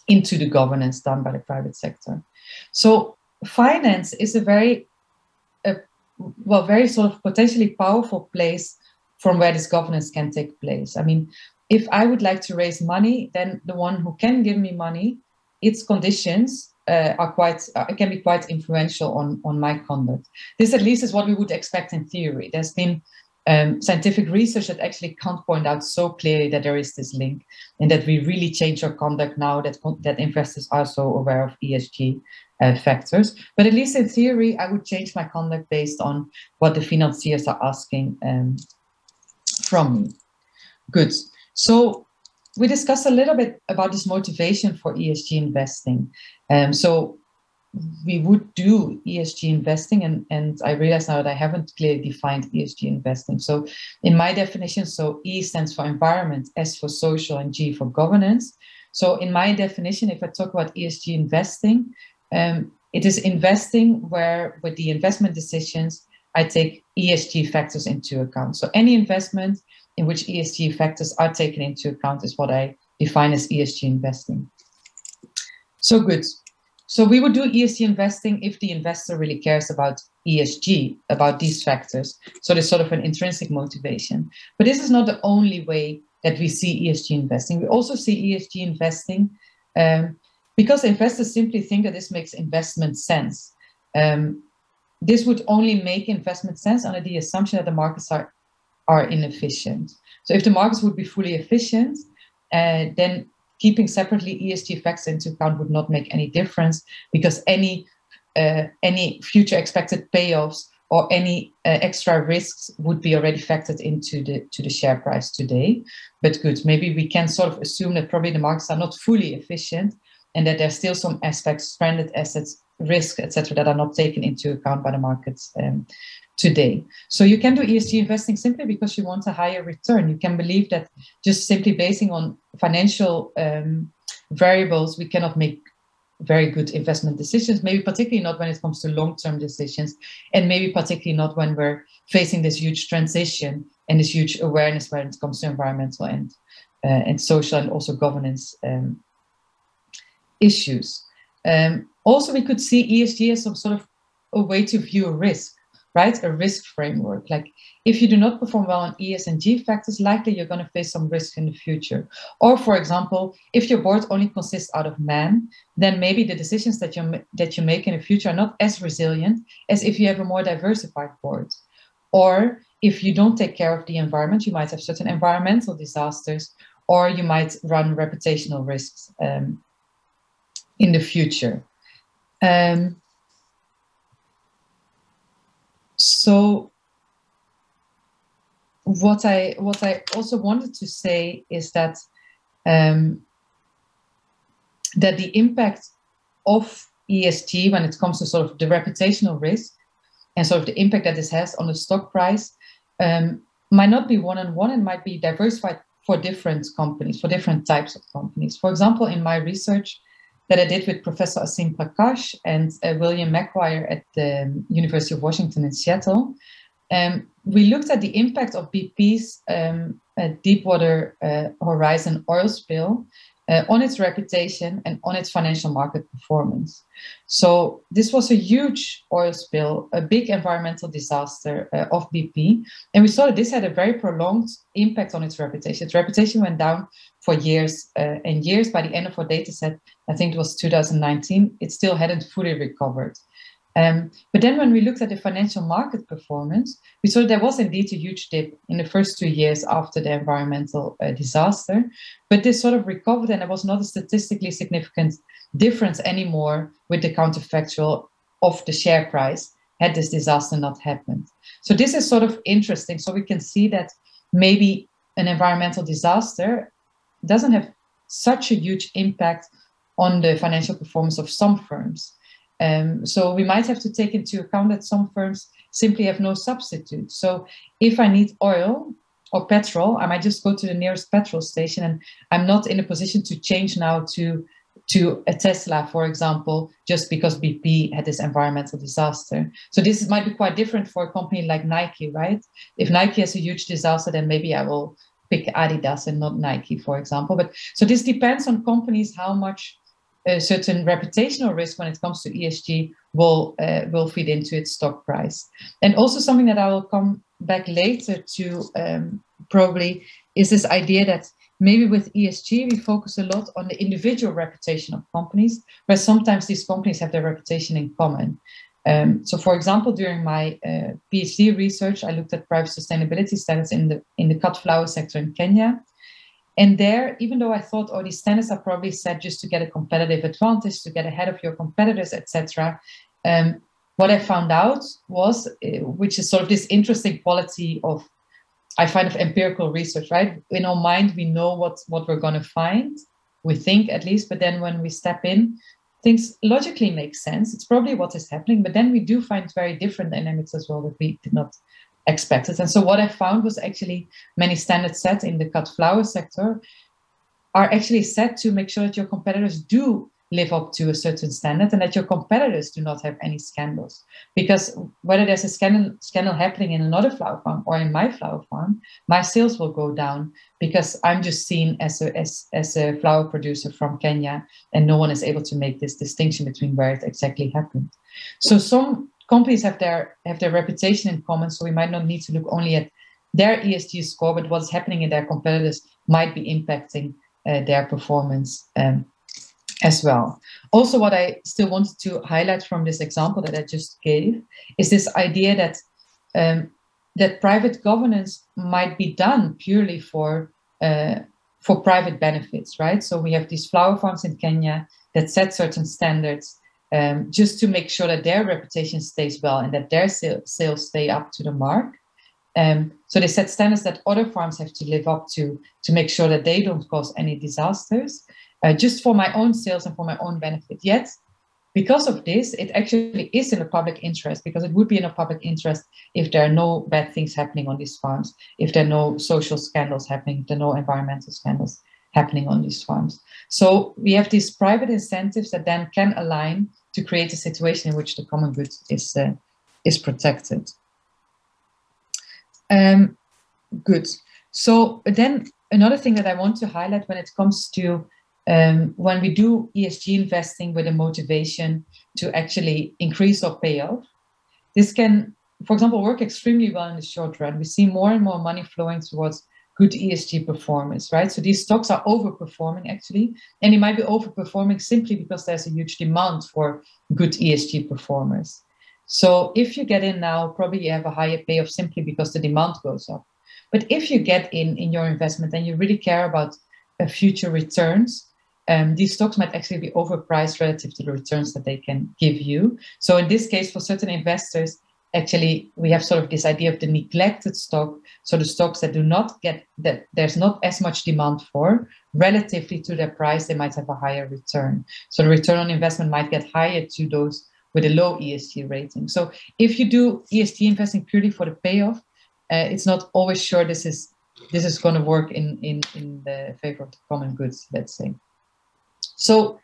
into the governance done by the private sector. So finance is a very sort of potentially powerful place from where this governance can take place. I mean, if I would like to raise money, then the one who can give me money, its conditions can be quite influential on my conduct. This at least is what we would expect in theory. There's been scientific research that actually can't point out so clearly that there is this link and that we really change our conduct now that investors are so aware of ESG factors. But at least in theory, I would change my conduct based on what the financiers are asking from me. Good. So we discussed a little bit about this motivation for ESG investing. So we would do ESG investing, and I realize now that I haven't clearly defined ESG investing. So in my definition, so E stands for environment, S for social, and G for governance. So in my definition, if I talk about ESG investing, it is investing where with the investment decisions, I take ESG factors into account. So any investment in which ESG factors are taken into account is what I define as ESG investing. So good. So we would do ESG investing if the investor really cares about ESG, about these factors. So there's sort of an intrinsic motivation. But this is not the only way that we see ESG investing. We also see ESG investing because investors simply think that this makes investment sense. This would only make investment sense under the assumption that the markets are inefficient. So if the markets would be fully efficient, then keeping separately ESG factors into account would not make any difference because any future expected payoffs or any extra risks would be already factored into the share price today. But good, maybe we can sort of assume that probably the markets are not fully efficient and that there's still some aspects, stranded assets, risk, etc., that are not taken into account by the markets today. So you can do ESG investing simply because you want a higher return. You can believe that just simply basing on financial variables, we cannot make very good investment decisions, maybe particularly not when it comes to long-term decisions, and maybe particularly not when we're facing this huge transition and this huge awareness when it comes to environmental and social and also governance issues. Also, we could see ESG as some sort of a way to view a risk, right? A risk framework. Like if you do not perform well on ES and G factors, likely you're going to face some risk in the future. Or for example, if your board only consists out of men, then maybe the decisions that you make in the future are not as resilient as if you have a more diversified board. Or if you don't take care of the environment, you might have certain environmental disasters, or you might run reputational risks in the future. So what I also wanted to say is that that the impact of ESG when it comes to sort of the reputational risk and sort of the impact that this has on the stock price might not be one-on-one and might be diversified for different companies, for different types of companies. For example, in my research that I did with Professor Asim Prakash and William McGuire at the University of Washington in Seattle, we looked at the impact of BP's Deepwater Horizon oil spill on its reputation and on its financial market performance. So this was a huge oil spill, a big environmental disaster of BP. And we saw that this had a very prolonged impact on its reputation. Its reputation went down for years and years. By the end of our data set, I think it was 2019, it still hadn't fully recovered. But then when we looked at the financial market performance, we saw there was indeed a huge dip in the first 2 years after the environmental disaster. But this sort of recovered, and there was not a statistically significant difference anymore with the counterfactual of the share price had this disaster not happened. So this is sort of interesting. So we can see that maybe an environmental disaster doesn't have such a huge impact on the financial performance of some firms. So we might have to take into account that some firms simply have no substitute. So if I need oil or petrol, I might just go to the nearest petrol station, and I'm not in a position to change now to a Tesla, for example, just because BP had this environmental disaster. So this might be quite different for a company like Nike, right? If Nike has a huge disaster, then maybe I will pick Adidas and not Nike, for example. But so this depends on companies how much a certain reputational risk when it comes to ESG will feed into its stock price. And also something that I will come back later to probably is this idea that maybe with ESG, we focus a lot on the individual reputation of companies, where sometimes these companies have their reputation in common. So, for example, during my PhD research, I looked at private sustainability standards in the cut flower sector in Kenya. And there, even though I thought, oh, these standards are probably set just to get a competitive advantage, to get ahead of your competitors, etc., what I found out was, which is sort of this interesting quality of, I find, of empirical research, right? In our mind, we know what we're going to find, we think at least, but then when we step in, things logically make sense. It's probably what is happening, but then we do find very different dynamics as well that we did not expect it. And so what I found was actually many standards set in the cut flower sector are actually set to make sure that your competitors do live up to a certain standard and that your competitors do not have any scandals. Because whether there's a scandal happening in another flower farm or in my flower farm, my sales will go down because I'm just seen as a flower producer from Kenya, and no one is able to make this distinction between where it exactly happened. So some companies have their reputation in common, so we might not need to look only at their ESG score, but what's happening in their competitors might be impacting their performance as well. Also, what I still wanted to highlight from this example that I just gave is this idea that that private governance might be done purely for private benefits, right? So we have these flower farms in Kenya that set certain standards just to make sure that their reputation stays well and that their sales stay up to the mark. So they set standards that other farms have to live up to make sure that they don't cause any disasters, just for my own sales and for my own benefit. Yet, because of this, it actually is in the public interest, because it would be in the public interest if there are no bad things happening on these farms, if there are no social scandals happening, if there are no environmental scandals happening on these farms. So we have these private incentives that then can align to create a situation in which the common good is protected. Good. So then another thing that I want to highlight when it comes to when we do ESG investing with a motivation to actually increase our payoff, this can, for example, work extremely well in the short run. We see more and more money flowing towards good ESG performance, right? So these stocks are overperforming actually, and they might be overperforming simply because there's a huge demand for good ESG performers. So if you get in now, probably you have a higher payoff simply because the demand goes up. But if you get in your investment and you really care about future returns, these stocks might actually be overpriced relative to the returns that they can give you. So in this case, for certain investors, actually, we have sort of this idea of the neglected stock. So the stocks that do not get, that there's not as much demand for, relatively to their price, they might have a higher return. So the return on investment might get higher to those with a low ESG rating. So if you do ESG investing purely for the payoff, it's not always sure this is going to work in the favor of the common goods, let's say. So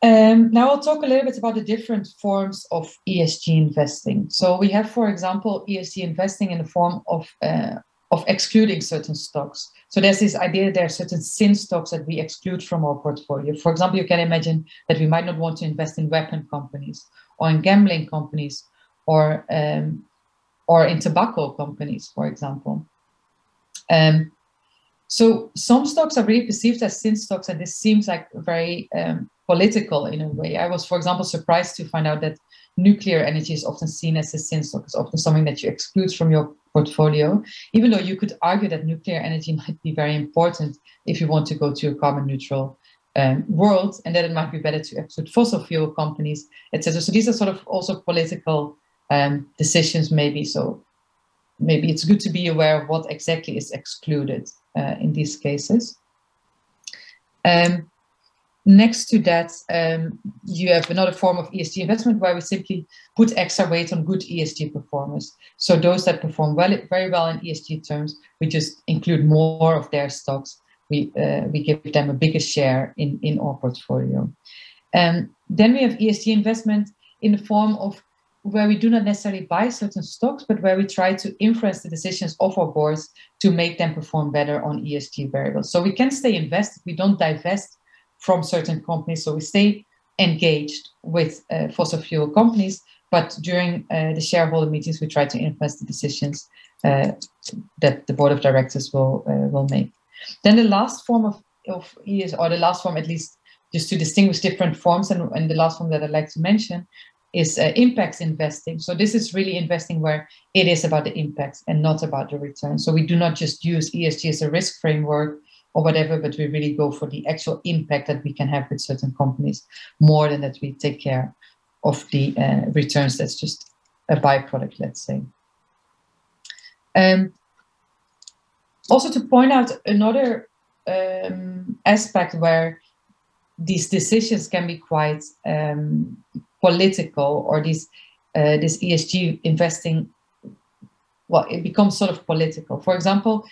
now I'll talk a little bit about the different forms of ESG investing. So we have, for example, ESG investing in the form of excluding certain stocks. So there's this idea that there are certain sin stocks that we exclude from our portfolio. For example, you can imagine that we might not want to invest in weapon companies or in gambling companies or in tobacco companies, for example. So some stocks are really perceived as sin stocks, and this seems like very political in a way. I was, for example, surprised to find out that nuclear energy is often seen as a sin stock. It's often something that you exclude from your portfolio, even though you could argue that nuclear energy might be very important if you want to go to a carbon neutral world, and that it might be better to exclude fossil fuel companies, etc. So these are sort of also political decisions, maybe. So maybe it's good to be aware of what exactly is excluded in these cases. Next to that, you have another form of ESG investment where we simply put extra weight on good ESG performers. So those that perform very well in ESG terms, we just include more of their stocks. We give them a bigger share in our portfolio. Then we have ESG investment in the form of where we do not necessarily buy certain stocks, but where we try to influence the decisions of our boards to make them perform better on ESG variables. So we can stay invested, we don't divest from certain companies, so we stay engaged with fossil fuel companies, but during the shareholder meetings, we try to influence the decisions that the board of directors will make. Then the last form of ESG, or the last form at least, just to distinguish different forms, and the last form that I'd like to mention is impact investing. So this is really investing where it is about the impact and not about the return. So we do not just use ESG as a risk framework or whatever, but we really go for the actual impact that we can have with certain companies, more than that we take care of the returns. That's just a byproduct, let's say. Also to point out another aspect where these decisions can be quite political, or this ESG investing, well, it becomes sort of political. For example,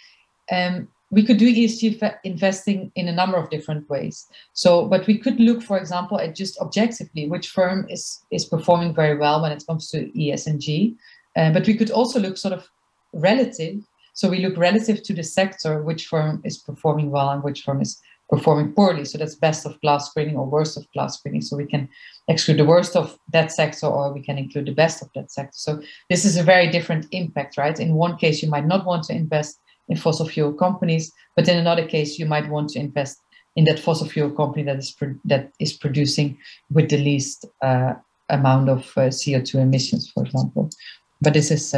we could do ESG investing in a number of different ways. So, but we could look, for example, at just objectively which firm is performing very well when it comes to ESG. But we could also look sort of relative. So we look relative to the sector, which firm is performing well and which firm is performing poorly. So that's best of class screening or worst of class screening. So we can exclude the worst of that sector, or we can include the best of that sector. So this is a very different impact, right? In one case, you might not want to invest in fossil fuel companies, but in another case, you might want to invest in that fossil fuel company that is producing with the least amount of CO2 emissions, for example. But this is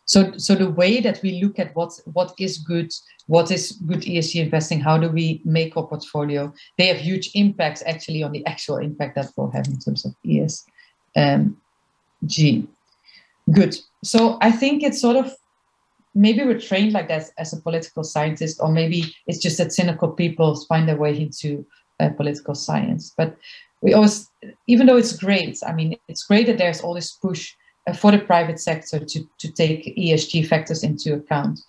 so the way that we look at what is good ESG investing, how do we make our portfolio? They have huge impacts actually on the actual impact that we'll have in terms of ESG. Good. So I think it's sort of, maybe we're trained like that as a political scientist, or maybe it's just that cynical people find their way into political science. But we always, even though it's great, I mean, it's great that there's all this push for the private sector to take ESG factors into account.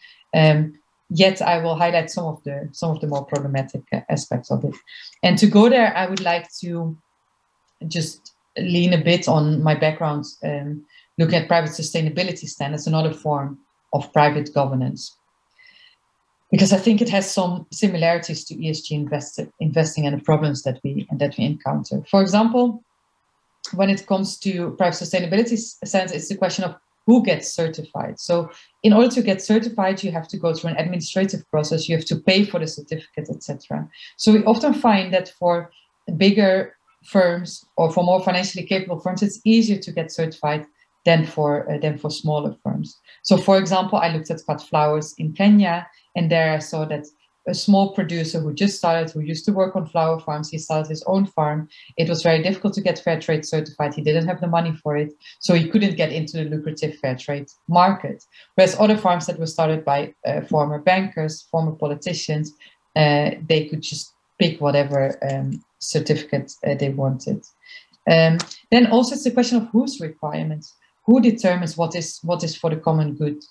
Yet I will highlight some of the more problematic aspects of it. And to go there, I would like to just lean a bit on my background, looking at private sustainability standards, another form of private governance, because I think it has some similarities to ESG investing and the problems that we encounter. For example, when it comes to private sustainability standards, it's the question of who gets certified. So in order to get certified, you have to go through an administrative process, you have to pay for the certificate, etc. So we often find that for bigger firms or for more financially capable firms, it's easier to get certified than for smaller firms. So for example, I looked at cut flowers in Kenya, and there I saw that a small producer who just started, who used to work on flower farms, he started his own farm. It was very difficult to get fair trade certified. He didn't have the money for it, so he couldn't get into the lucrative fair trade market. Whereas other farms that were started by former bankers, former politicians, they could just pick whatever certificate they wanted. Then also it's the question of whose requirements. Who determines what is for the common good?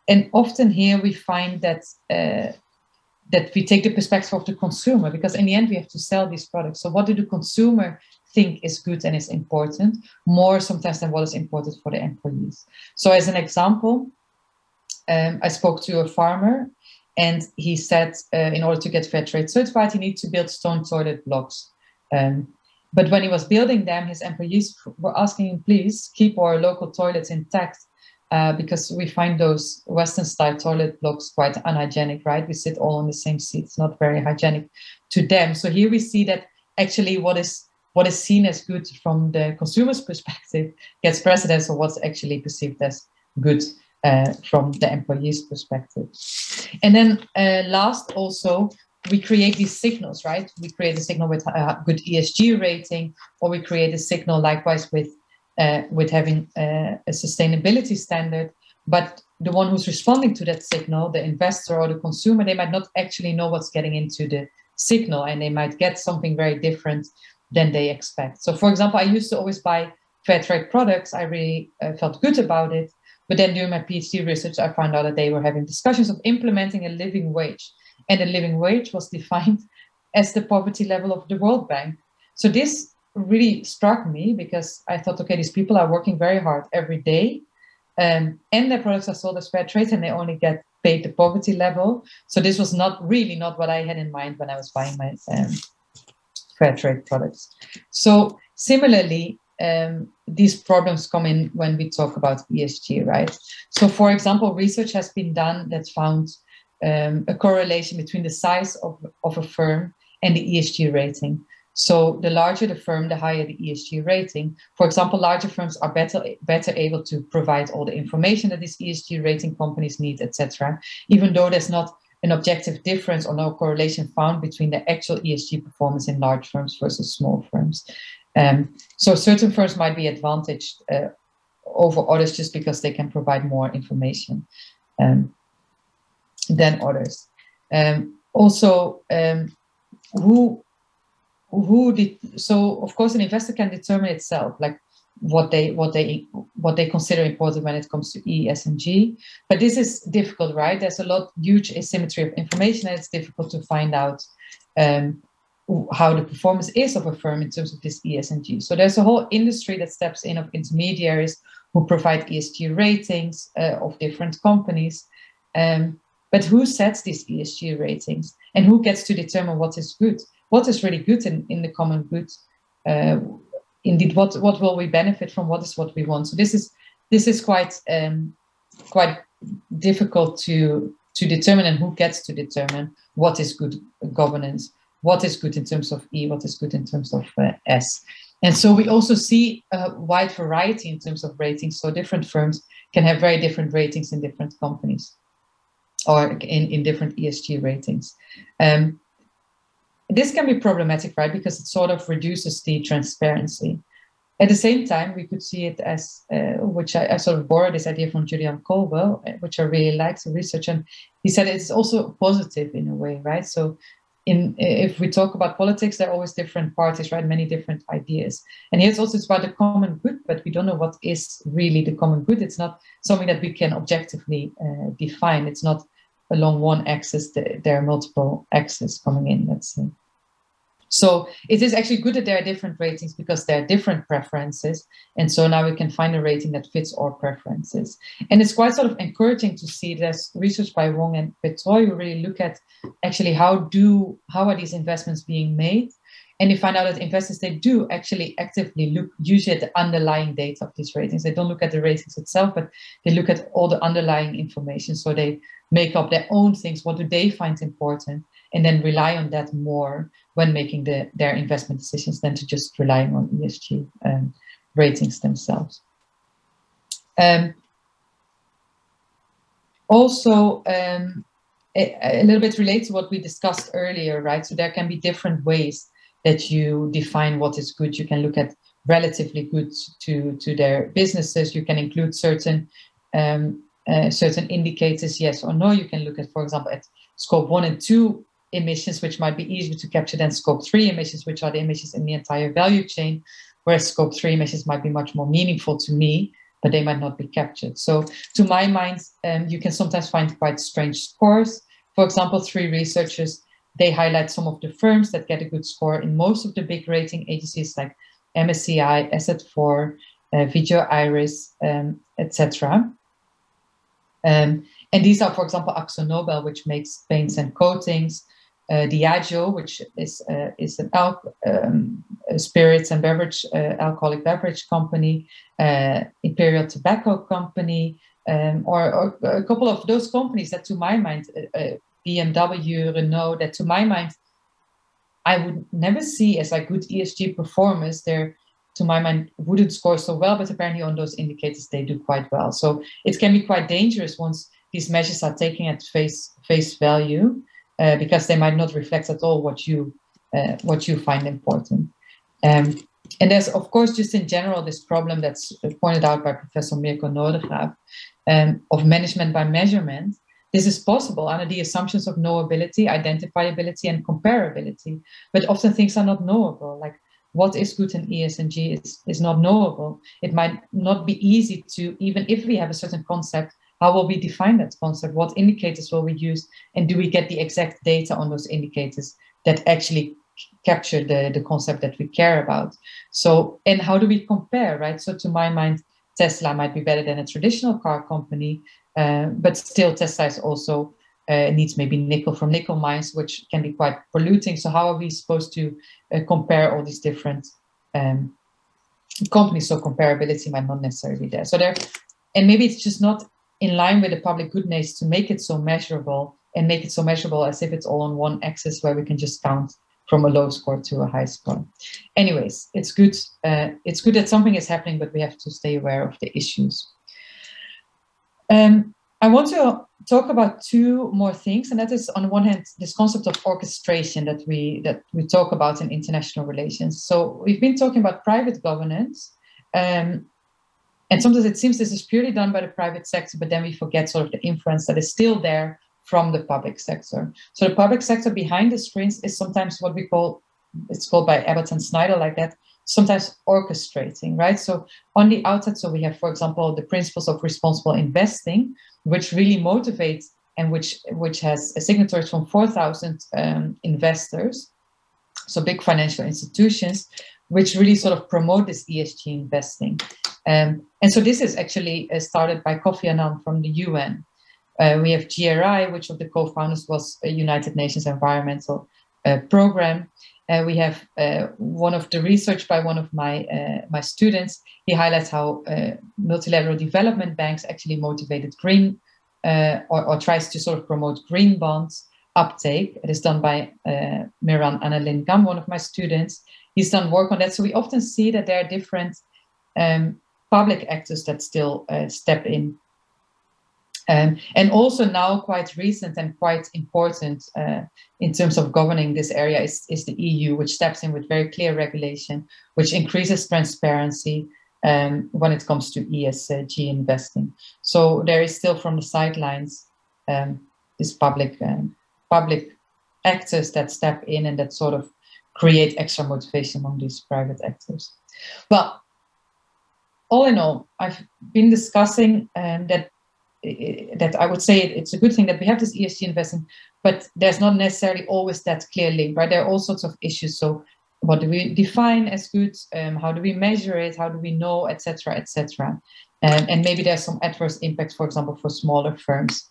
And often here we find that that we take the perspective of the consumer, because in the end we have to sell these products. So what do the consumer think is good and is important, more sometimes than what is important for the employees? So as an example, I spoke to a farmer, and he said in order to get fair trade certified, he needs to build stone toilet blocks. But when he was building them, his employees were asking him, please keep our local toilets intact, because we find those Western-style toilet blocks quite unhygienic, right? We sit all on the same seat. It's not very hygienic to them. So here we see that actually what is seen as good from the consumer's perspective gets precedence of what's actually perceived as good from the employee's perspective. And then last also, we create these signals, right? We create a signal with a good ESG rating, or we create a signal likewise with having a sustainability standard. But the one who's responding to that signal, the investor or the consumer, they might not actually know what's getting into signal, and they might get something very different than they expect. So, for example, I used to always buy fair trade products. I really felt good about it. But then during my PhD research, I found out that they were having discussions of implementing a living wage. And the living wage was defined as the poverty level of the World Bank. So this really struck me, because I thought, okay, these people are working very hard every day, and their products are sold as fair trade, and they only get paid the poverty level. So this was not what I had in mind when I was buying my fair trade products. So similarly, these problems come in when we talk about ESG, right? So, for example, research has been done that found a correlation between the size of a firm and the ESG rating. So the larger the firm, the higher the ESG rating. For example, larger firms are better able to provide all the information that these ESG rating companies need, etc. Even though there's not an objective difference or no correlation found between the actual ESG performance in large firms versus small firms. So certain firms might be advantaged over others just because they can provide more information than others. So of course an investor can determine itself, like what they consider important when it comes to E, S, and G. But this is difficult, right? There's huge asymmetry of information, and it's difficult to find out how the performance is of a firm in terms of this E, S, and G. So there's a whole industry that steps in of intermediaries who provide ESG ratings of different companies. But who sets these ESG ratings, and who gets to determine what is good? What is really good in the common good? Indeed, what will we benefit from? What is what we want? So this is quite difficult to determine, and who gets to determine what is good governance, what is good in terms of E, what is good in terms of S. And so we also see a wide variety in terms of ratings. So different firms can have very different ratings in different companies, or in different ESG ratings. This can be problematic, right? Because it sort of reduces the transparency. At the same time, we could see it as, which I sort of borrowed this idea from Julian Colwell, which I really liked the research, and he said it's also positive in a way, right? So if we talk about politics, there are always different parties, right? Many different ideas. And here it's about the common good, but we don't know what is really the common good. It's not something that we can objectively define. It's not along one axis. There are multiple axes coming in, let's say. So it is actually good that there are different ratings, because there are different preferences. And so now we can find a rating that fits our preferences. And it's quite sort of encouraging to see there's research by Wong and Petro who really look at actually how are these investments being made. And you find out that investors, they do actually actively look usually at the underlying data of these ratings. They don't look at the ratings itself, but they look at all the underlying information. So they make up their own things. What do they find important? And then rely on that more when making their investment decisions than to just relying on ESG ratings themselves. Also, a little bit related to what we discussed earlier, right? So there can be different ways that you define what is good. You can look at relatively good to their businesses. You can include certain indicators, yes or no. You can look at, for example, at scope 1 and 2 emissions, which might be easier to capture than scope 3 emissions, which are the emissions in the entire value chain, whereas scope 3 emissions might be much more meaningful to me, but they might not be captured. So to my mind, you can sometimes find quite strange scores. For example, 3 researchers, they highlight some of the firms that get a good score in most of the big rating agencies like MSCI, Asset4, Vigeo Iris, etc. And these are, for example, AkzoNobel, which makes paints and coatings, Diageo, which is an spirits and beverage, alcoholic beverage company, Imperial Tobacco Company, or a couple of those companies that, to my mind, BMW, Renault, that to my mind, I would never see as like good ESG performers. They're, to my mind, wouldn't score so well, but apparently on those indicators they do quite well. So it can be quite dangerous once these measures are taken at face value, because they might not reflect at all what you find important. And there's, of course, just in general, this problem that's pointed out by Professor Mirko Noordegraaf of management by measurement, this is possible under the assumptions of knowability, identifiability, and comparability. But often things are not knowable. Like what is good in ESG is not knowable. It might not be easy to, even if we have a certain concept, how will we define that concept? What indicators will we use? And do we get the exact data on those indicators that actually capture the concept that we care about? So, and how do we compare, right? So to my mind, Tesla might be better than a traditional car company, but still Tesla is also needs maybe nickel from nickel mines, which can be quite polluting. So how are we supposed to compare all these different companies? So comparability might not necessarily be there. So there, and maybe it's just not in line with the public goodness to make it so measurable and make it so measurable as if it's all on one axis where we can just count from a low score to a high score. Anyways, it's good. It's good that something is happening, but we have to stay aware of the issues. I want to talk about two more things, and that is, on the one hand, this concept of orchestration that we talk about in international relations. So we've been talking about private governance, and sometimes it seems this is purely done by the private sector, but then we forget sort of the influence that is still there from the public sector. So the public sector behind the screens is sometimes what we call, it's called by Abbott and Snyder like that, sometimes orchestrating, right? So on the outset, so we have, for example, the principles of responsible investing, which really motivates and which has signatories from 4,000 investors, so big financial institutions, which really sort of promote this ESG investing. And so this is actually started by Kofi Annan from the UN. We have GRI, which of the co-founders was a United Nations Environmental Program. We have one of the research by one of my students. He highlights how multilateral development banks actually motivated green or tries to sort of promote green bonds uptake. It is done by Miran Annalyn Gam, one of my students. He's done work on that. So we often see that there are different public actors that still step in. And also now quite recent and quite important in terms of governing this area is the EU, which steps in with very clear regulation, which increases transparency when it comes to ESG investing. So there is still from the sidelines this public actors that step in and that sort of create extra motivation among these private actors. Well, all in all, I've been discussing that I would say it's a good thing that we have this ESG investing, but there's not necessarily always that clear link, right? There are all sorts of issues. So what do we define as good? How do we measure it? How do we know, et cetera, et cetera? And maybe there's some adverse impacts, for example, for smaller firms.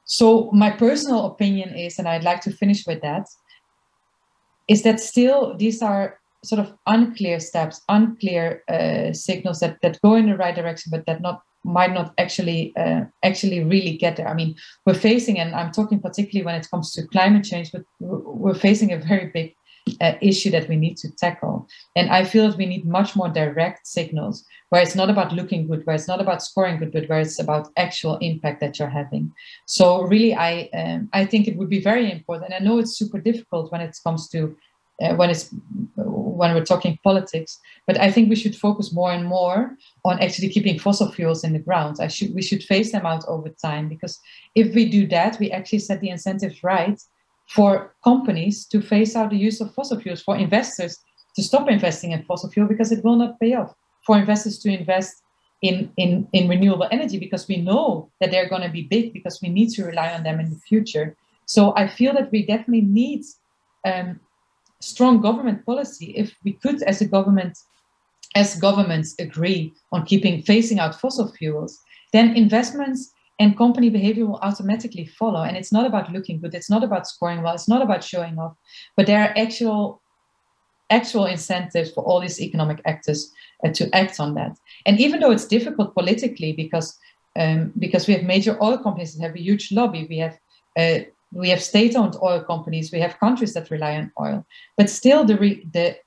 So my personal opinion is, and I'd like to finish with that, is that still these are sort of unclear steps, unclear signals that go in the right direction, but that might not actually really get there. I mean, we're facing, and I'm talking particularly when it comes to climate change, but we're facing a very big issue that we need to tackle. And I feel that we need much more direct signals, where it's not about looking good, where it's not about scoring good, but where it's about actual impact that you're having. So really, I think it would be very important. And I know it's super difficult when it comes to when we're talking politics, but I think we should focus more and more on actually keeping fossil fuels in the ground. We should phase them out over time, because if we do that, we actually set the incentives right for companies to phase out the use of fossil fuels, for investors to stop investing in fossil fuel because it will not pay off, for investors to invest in renewable energy because we know that they're going to be big, because we need to rely on them in the future. So I feel that we definitely need strong government policy. If we could, as governments agree on phasing out fossil fuels, then investments and company behavior will automatically follow. And it's not about looking good, it's not about scoring well, it's not about showing off, but there are actual incentives for all these economic actors to act on that. And even though it's difficult politically, because we have major oil companies that have a huge lobby, we have state-owned oil companies, we have countries that rely on oil, but still the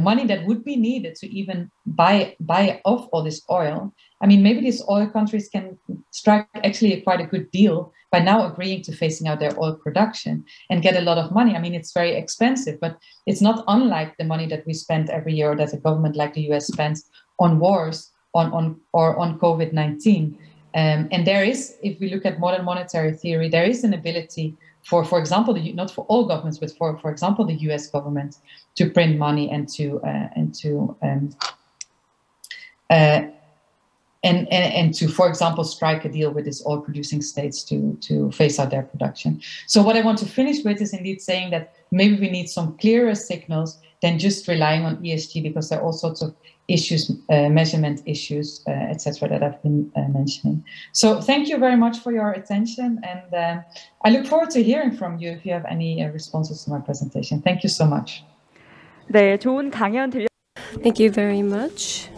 money that would be needed to even buy off all this oil, I mean, maybe these oil countries can strike actually quite a good deal by now agreeing to phasing out their oil production and get a lot of money. I mean, it's very expensive, but it's not unlike the money that we spend every year, or that a government like the US spends on wars or on COVID-19. And there is, if we look at modern monetary theory, there is an ability for example, not for all governments, but for example, the US government to print money and to for example, strike a deal with these oil-producing states to phase out their production. So what I want to finish with is indeed saying that maybe we need some clearer signals than just relying on ESG, because there are all sorts of issues, measurement issues, etc., that I've been mentioning. So thank you very much for your attention, and I look forward to hearing from you if you have any responses to my presentation. Thank you so much. 네, 좋은 강연 Thank you very much.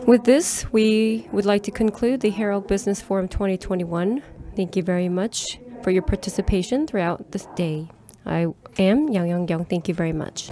With this, we would like to conclude the Herald Business Forum 2021. Thank you very much for your participation throughout this day. I am Yang Young. Thank you very much.